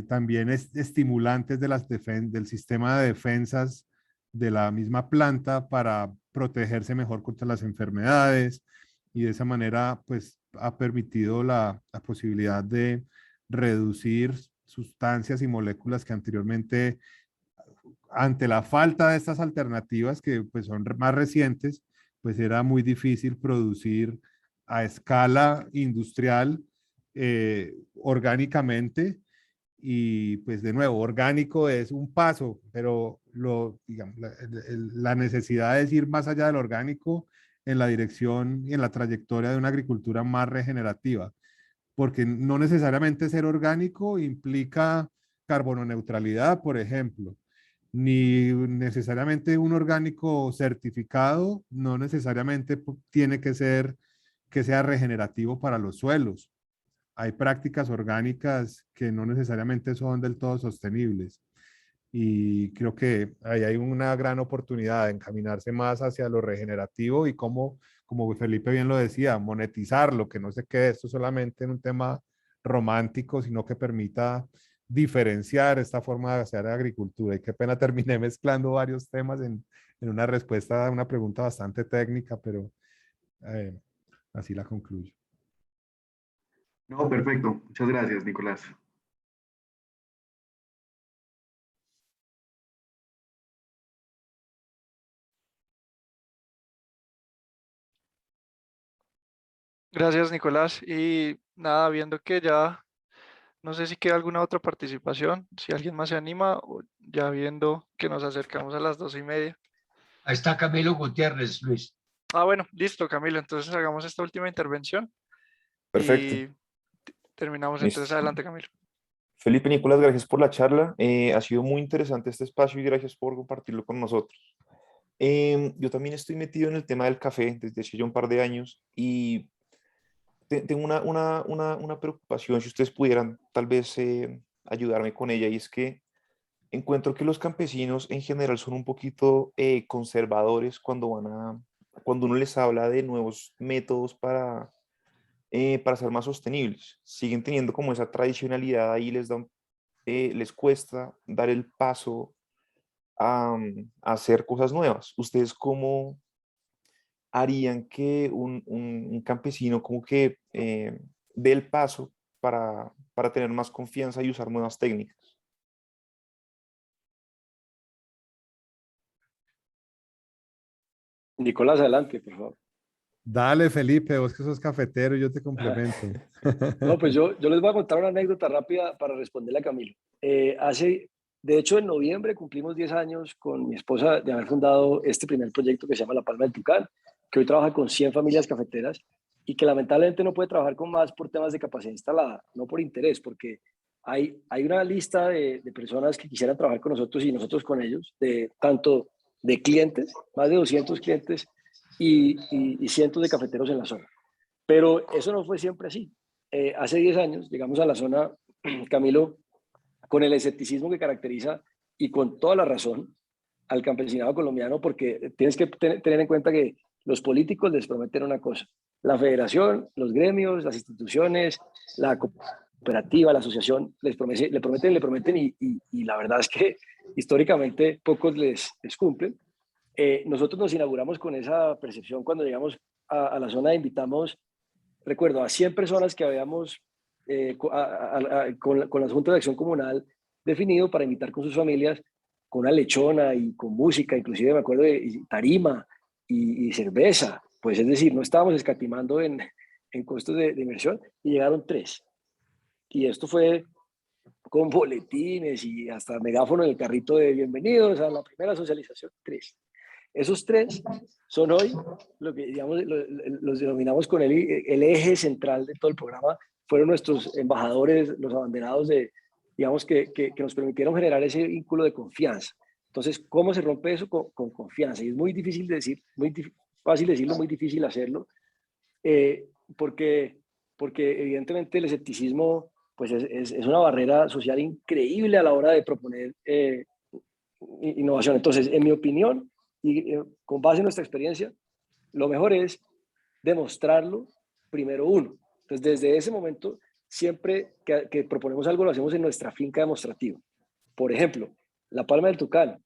también estimulantes de del sistema de defensas de la misma planta para protegerse mejor contra las enfermedades y de esa manera pues ha permitido la posibilidad de reducir sustancias y moléculas que anteriormente ante la falta de estas alternativas que pues son más recientes, pues era muy difícil producir a escala industrial orgánicamente y pues de nuevo, orgánico es un paso, pero digamos, la necesidad es ir más allá del orgánico en la dirección y en la trayectoria de una agricultura más regenerativa, porque no necesariamente ser orgánico implica carbono neutralidad, por ejemplo, ni necesariamente un orgánico certificado, no necesariamente tiene que ser que sea regenerativo para los suelos. Hay prácticas orgánicas que no necesariamente son del todo sostenibles. Y creo que ahí hay una gran oportunidad de encaminarse más hacia lo regenerativo y como Felipe bien lo decía, monetizarlo, que no se quede esto solamente en un tema romántico, sino que permita diferenciar esta forma de hacer agricultura. Y qué pena terminé mezclando varios temas en una respuesta a una pregunta bastante técnica, pero así la concluyo. No, perfecto. Muchas gracias, Nicolás. Gracias, Nicolás. Y nada, viendo que ya, no sé si queda alguna otra participación, si alguien más se anima, o ya viendo que nos acercamos a las 2:30. Ahí está Camilo Gutiérrez, Luis. Ah, bueno, listo, Camilo. Entonces hagamos esta última intervención Perfecto. y terminamos. Entonces, Listo. adelante, Camilo. Felipe, Nicolás, gracias por la charla. Ha sido muy interesante este espacio y gracias por compartirlo con nosotros. Yo también estoy metido en el tema del café desde hace ya un par de años y tengo una preocupación, si ustedes pudieran tal vez ayudarme con ella, y es que encuentro que los campesinos en general son un poquito conservadores cuando uno les habla de nuevos métodos para ser más sostenibles. Siguen teniendo como esa tradicionalidad ahí, les cuesta dar el paso a hacer cosas nuevas. ¿Ustedes cómo harían que un campesino como que dé el paso para tener más confianza y usar nuevas técnicas? Nicolás, adelante, por favor. Dale, Felipe, vos que sos cafetero, yo te complemento. No, pues yo les voy a contar una anécdota rápida para responderle a Camilo. De hecho, en noviembre cumplimos 10 años con mi esposa de haber fundado este primer proyecto que se llama La Palma del Tucán, que hoy trabaja con 100 familias cafeteras y que lamentablemente no puede trabajar con más por temas de capacidad instalada, no por interés, porque hay una lista de personas que quisieran trabajar con nosotros y nosotros con ellos, tanto de clientes, más de 200 clientes y cientos de cafeteros en la zona. Pero eso no fue siempre así. Hace 10 años llegamos a la zona, Camilo, con el escepticismo que caracteriza y con toda la razón al campesinado colombiano, porque tienes que tener en cuenta que los políticos les prometen una cosa. La federación, los gremios, las instituciones, la cooperativa, la asociación, le prometen y la verdad es que históricamente pocos les cumplen. Nosotros nos inauguramos con esa percepción cuando llegamos a la zona, invitamos, recuerdo, a 100 personas que habíamos con la Junta de Acción Comunal definido para invitar con sus familias, con una lechona y con música, inclusive me acuerdo de tarima y cerveza, pues es decir, no estábamos escatimando en costos de inversión y llegaron 3. Y esto fue con boletines y hasta megáfono en el carrito de bienvenidos a la primera socialización, 3. Esos 3 son hoy lo que digamos, los denominamos con el eje central de todo el programa. Fueron nuestros embajadores, los abanderados digamos, que nos permitieron generar ese vínculo de confianza. Entonces, ¿cómo se rompe eso? Con confianza. Y es muy difícil decir, fácil decirlo, muy difícil hacerlo, porque evidentemente el escepticismo pues es una barrera social increíble a la hora de proponer innovación. Entonces, en mi opinión, y con base en nuestra experiencia, lo mejor es demostrarlo primero uno. Entonces, desde ese momento, siempre que proponemos algo, lo hacemos en nuestra finca demostrativa. Por ejemplo, La Palma del Tucán,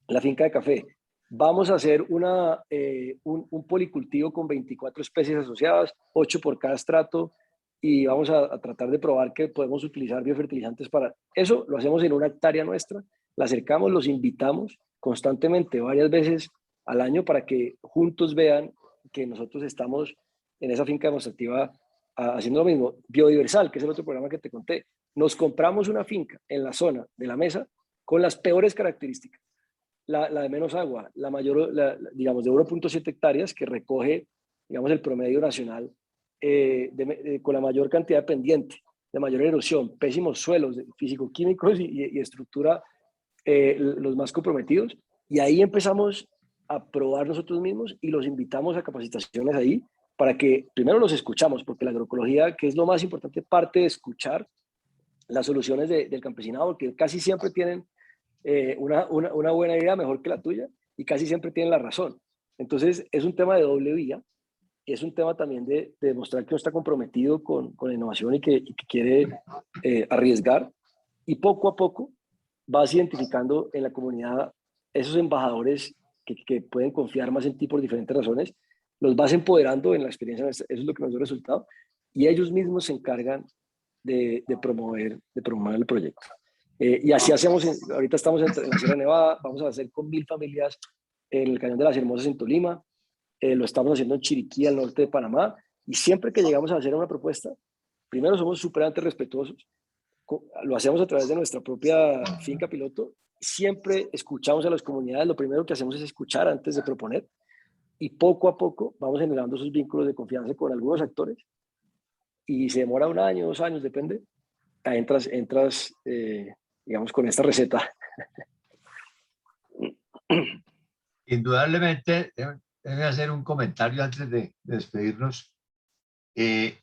la finca de café. Vamos a hacer un policultivo con 24 especies asociadas, 8 por cada estrato, y vamos a tratar de probar que podemos utilizar biofertilizantes para eso. Lo hacemos en una hectárea nuestra, la acercamos, los invitamos constantemente, varias veces al año, para que juntos vean que nosotros estamos en esa finca demostrativa haciendo lo mismo. Biodiversal, que es el otro programa que te conté. Nos compramos una finca en la zona de la mesa con las peores características. La de menos agua, la mayor, digamos, de 1.7 hectáreas, que recoge, digamos, el promedio nacional, con la mayor cantidad de pendiente, de mayor erosión, pésimos suelos físico-químicos y estructura, los más comprometidos. Y ahí empezamos a probar nosotros mismos y los invitamos a capacitaciones ahí para que primero los escuchamos, porque la agroecología, que es lo más importante, parte de escuchar las soluciones del campesinado, porque casi siempre tienen una buena idea mejor que la tuya y casi siempre tienen la razón. Entonces es un tema de doble vía, es un tema también de demostrar que uno está comprometido con la innovación y que quiere arriesgar, y poco a poco vas identificando en la comunidad esos embajadores que pueden confiar más en ti por diferentes razones, los vas empoderando en la experiencia, eso es lo que nos dio resultado, y ellos mismos se encargan de promover el proyecto. Y así hacemos, ahorita estamos en la Sierra Nevada, vamos a hacer con 1000 familias en el Cañón de las Hermosas en Tolima, lo estamos haciendo en Chiriquí, al norte de Panamá, y siempre que llegamos a hacer una propuesta, primero somos súper respetuosos, lo hacemos a través de nuestra propia finca piloto, siempre escuchamos a las comunidades, lo primero que hacemos es escuchar antes de proponer, y poco a poco vamos generando esos vínculos de confianza con algunos actores, y se demora 1 año, 2 años, depende, entras digamos, con esta receta. Indudablemente, déjeme hacer un comentario antes de despedirnos.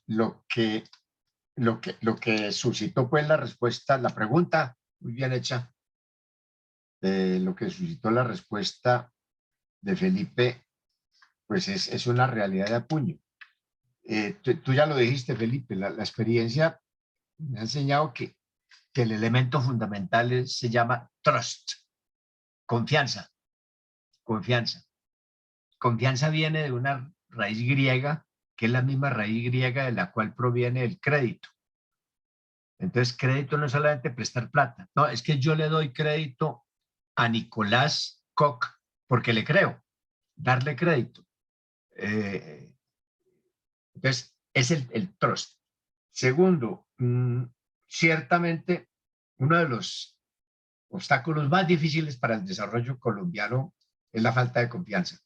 Lo que suscitó pues la respuesta, la pregunta, muy bien hecha, lo que suscitó la respuesta de Felipe, pues es una realidad de apuño. Tú ya lo dijiste, Felipe, la experiencia me ha enseñado que el elemento fundamental se llama trust, confianza. Confianza. Confianza viene de una raíz griega, que es la misma raíz griega de la cual proviene el crédito. Entonces, crédito no es solamente prestar plata. No, es que yo le doy crédito a Nicolás Koch porque le creo. darle crédito. Entonces, es el trust. Segundo, ciertamente uno de los obstáculos más difíciles para el desarrollo colombiano es la falta de confianza.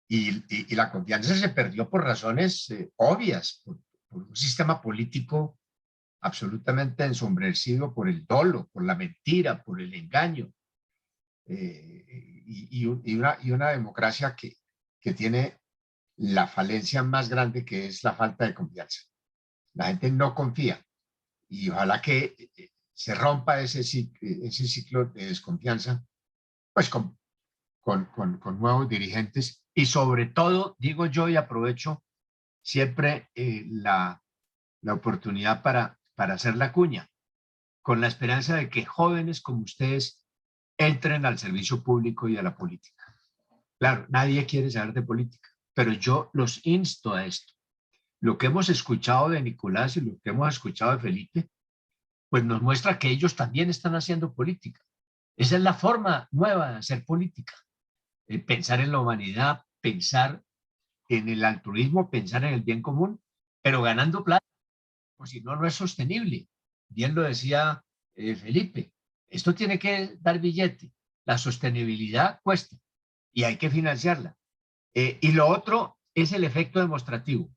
Y la confianza se perdió por razones obvias, por un sistema político absolutamente ensombrecido por el dolo, por la mentira, por el engaño, y una democracia que tiene la falencia más grande, que es la falta de confianza. La gente no confía, y ojalá que se rompa ese ciclo de desconfianza, pues con nuevos dirigentes, y sobre todo, digo yo, y aprovecho siempre la oportunidad para hacer la cuña, con la esperanza de que jóvenes como ustedes entren al servicio público y a la política. Claro, nadie quiere saber de política, pero yo los insto a esto. Lo que hemos escuchado de Nicolás y lo que hemos escuchado de Felipe, pues nos muestra que ellos también están haciendo política. Esa es la forma nueva de hacer política. Pensar en la humanidad, pensar en el altruismo, pensar en el bien común, pero ganando plata, o si no, no es sostenible. Bien lo decía Felipe, esto tiene que dar billete. La sostenibilidad cuesta y hay que financiarla. Y lo otro es el efecto demostrativo.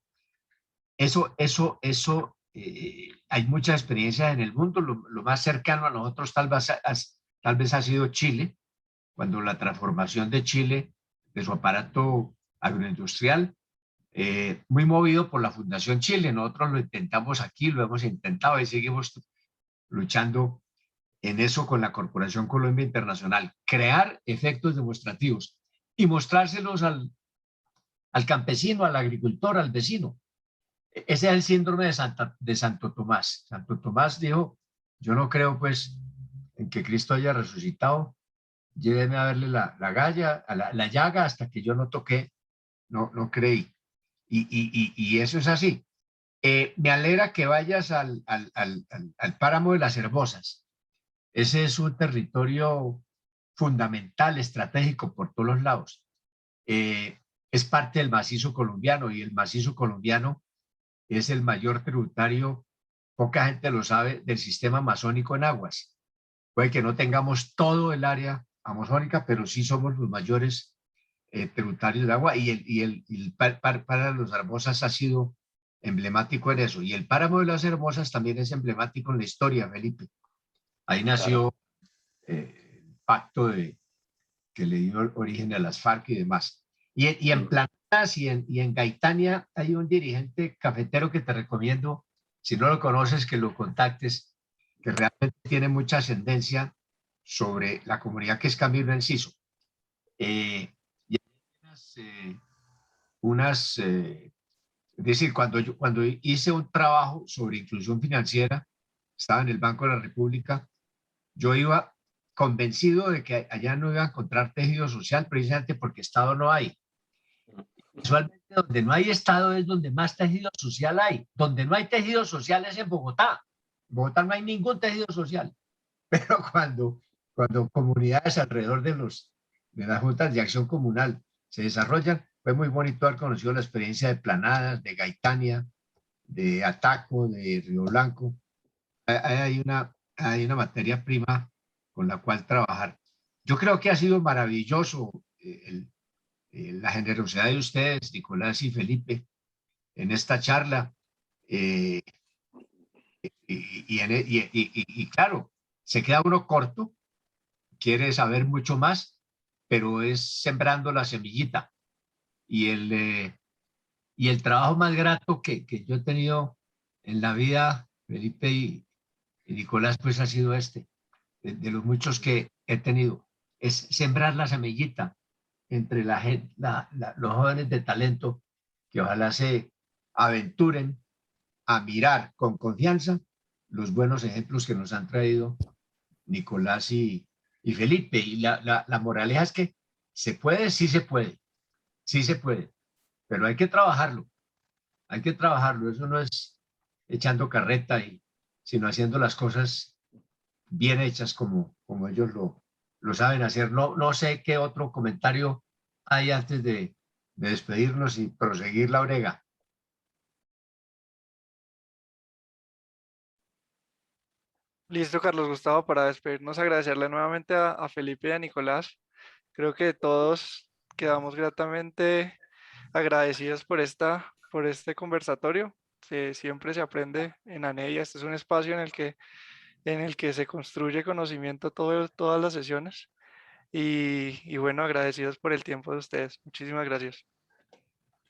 Hay muchas experiencias en el mundo. Lo más cercano a nosotros tal vez ha sido Chile, cuando la transformación de Chile, de su aparato agroindustrial, muy movido por la Fundación Chile. Nosotros lo intentamos aquí, lo hemos intentado y seguimos luchando en eso con la Corporación Colombia Internacional. Crear efectos demostrativos y mostrárselos al campesino, al agricultor, al vecino. Ese es el síndrome de Santo Tomás. Santo Tomás dijo, yo no creo pues en que Cristo haya resucitado, lléveme a verle la llaga hasta que yo no toqué, no creí. Y eso es así. Me alegra que vayas al páramo de las Herbosas. Ese es un territorio fundamental, estratégico por todos los lados. Es parte del macizo colombiano, y el macizo colombiano es el mayor tributario, poca gente lo sabe, del sistema amazónico en aguas. Puede que no tengamos todo el área amazónica, pero sí somos los mayores tributarios de agua, y el páramo de las Hermosas ha sido emblemático en eso. Y el páramo de las Hermosas también es emblemático en la historia, Felipe. Ahí nació el pacto que le dio origen a las FARC y demás. Y en Plantas y en Gaitania hay un dirigente cafetero que te recomiendo, si no lo conoces, que lo contactes, que realmente tiene mucha ascendencia sobre la comunidad, que es Camilo Enciso. Y hay es decir, cuando hice un trabajo sobre inclusión financiera, estaba en el Banco de la República, yo iba convencido de que allá no iba a encontrar tejido social, precisamente porque Estado no hay. Usualmente donde no hay Estado es donde más tejido social hay. Donde no hay tejido social es en Bogotá. En Bogotá no hay ningún tejido social. Pero cuando comunidades alrededor de las juntas de acción comunal se desarrollan, fue muy bonito haber conocido la experiencia de Planadas, de Gaitania, de Ataco, de Río Blanco. Hay una materia prima con la cual trabajar. Yo creo que ha sido maravilloso la generosidad de ustedes, Nicolás y Felipe, en esta charla. Y claro, se queda uno corto, quiere saber mucho más, pero es sembrando la semillita. Y el trabajo más grato que yo he tenido en la vida, Felipe y Nicolás, pues ha sido de los muchos que he tenido, es sembrar la semillita entre los jóvenes de talento, que ojalá se aventuren a mirar con confianza los buenos ejemplos que nos han traído Nicolás y Felipe. Y la moraleja es que se puede, sí se puede, pero hay que trabajarlo, eso no es echando carreta, sino haciendo las cosas bien hechas como ellos lo saben hacer. No sé qué otro comentario ahí antes de despedirnos y proseguir la brega. Listo, Carlos Gustavo, para despedirnos, agradecerle nuevamente a Felipe y a Nicolás. Creo que todos quedamos gratamente agradecidos por este conversatorio. Siempre se aprende en ANEDIA. Este es un espacio en el que se construye conocimiento todas las sesiones. Y bueno, agradecidos por el tiempo de ustedes. Muchísimas gracias.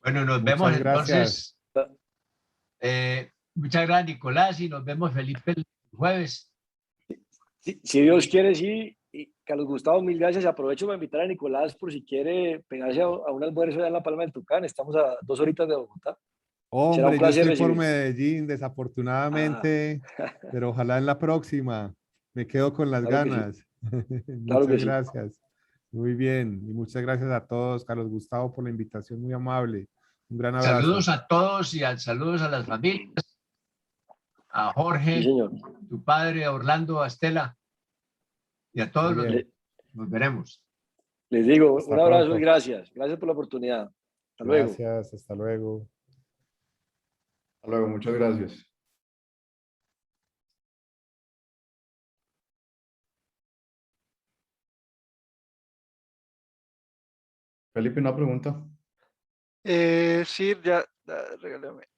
Bueno, nos vemos Muchas gracias. entonces. Muchas gracias, Nicolás, y nos vemos, Felipe, el jueves. Si Dios quiere, sí. Y Carlos Gustavo, mil gracias. Aprovecho para invitar a Nicolás por si quiere pegarse a un almuerzo allá en la Palma del Tucán. Estamos a 2 horitas de Bogotá. Será un Hombre, yo placer estoy por recibirlo. Medellín, desafortunadamente, pero ojalá en la próxima. Me quedo con las Claro que sí. ganas. Claro que Muchas sí. gracias. Muy bien. Y muchas gracias a todos, Carlos Gustavo, por la invitación muy amable. Un gran abrazo. Saludos a todos y saludos a las familias, a Sí, Jorge, señor. tu padre, a Orlando, a Estela y a todos Muy los. bien. Nos veremos. Les digo, Hasta un abrazo pronto. y gracias. Gracias por la oportunidad. Hasta luego. Gracias, hasta luego. Hasta luego, muchas gracias. Felipe, una pregunta. Sí, ya, regálame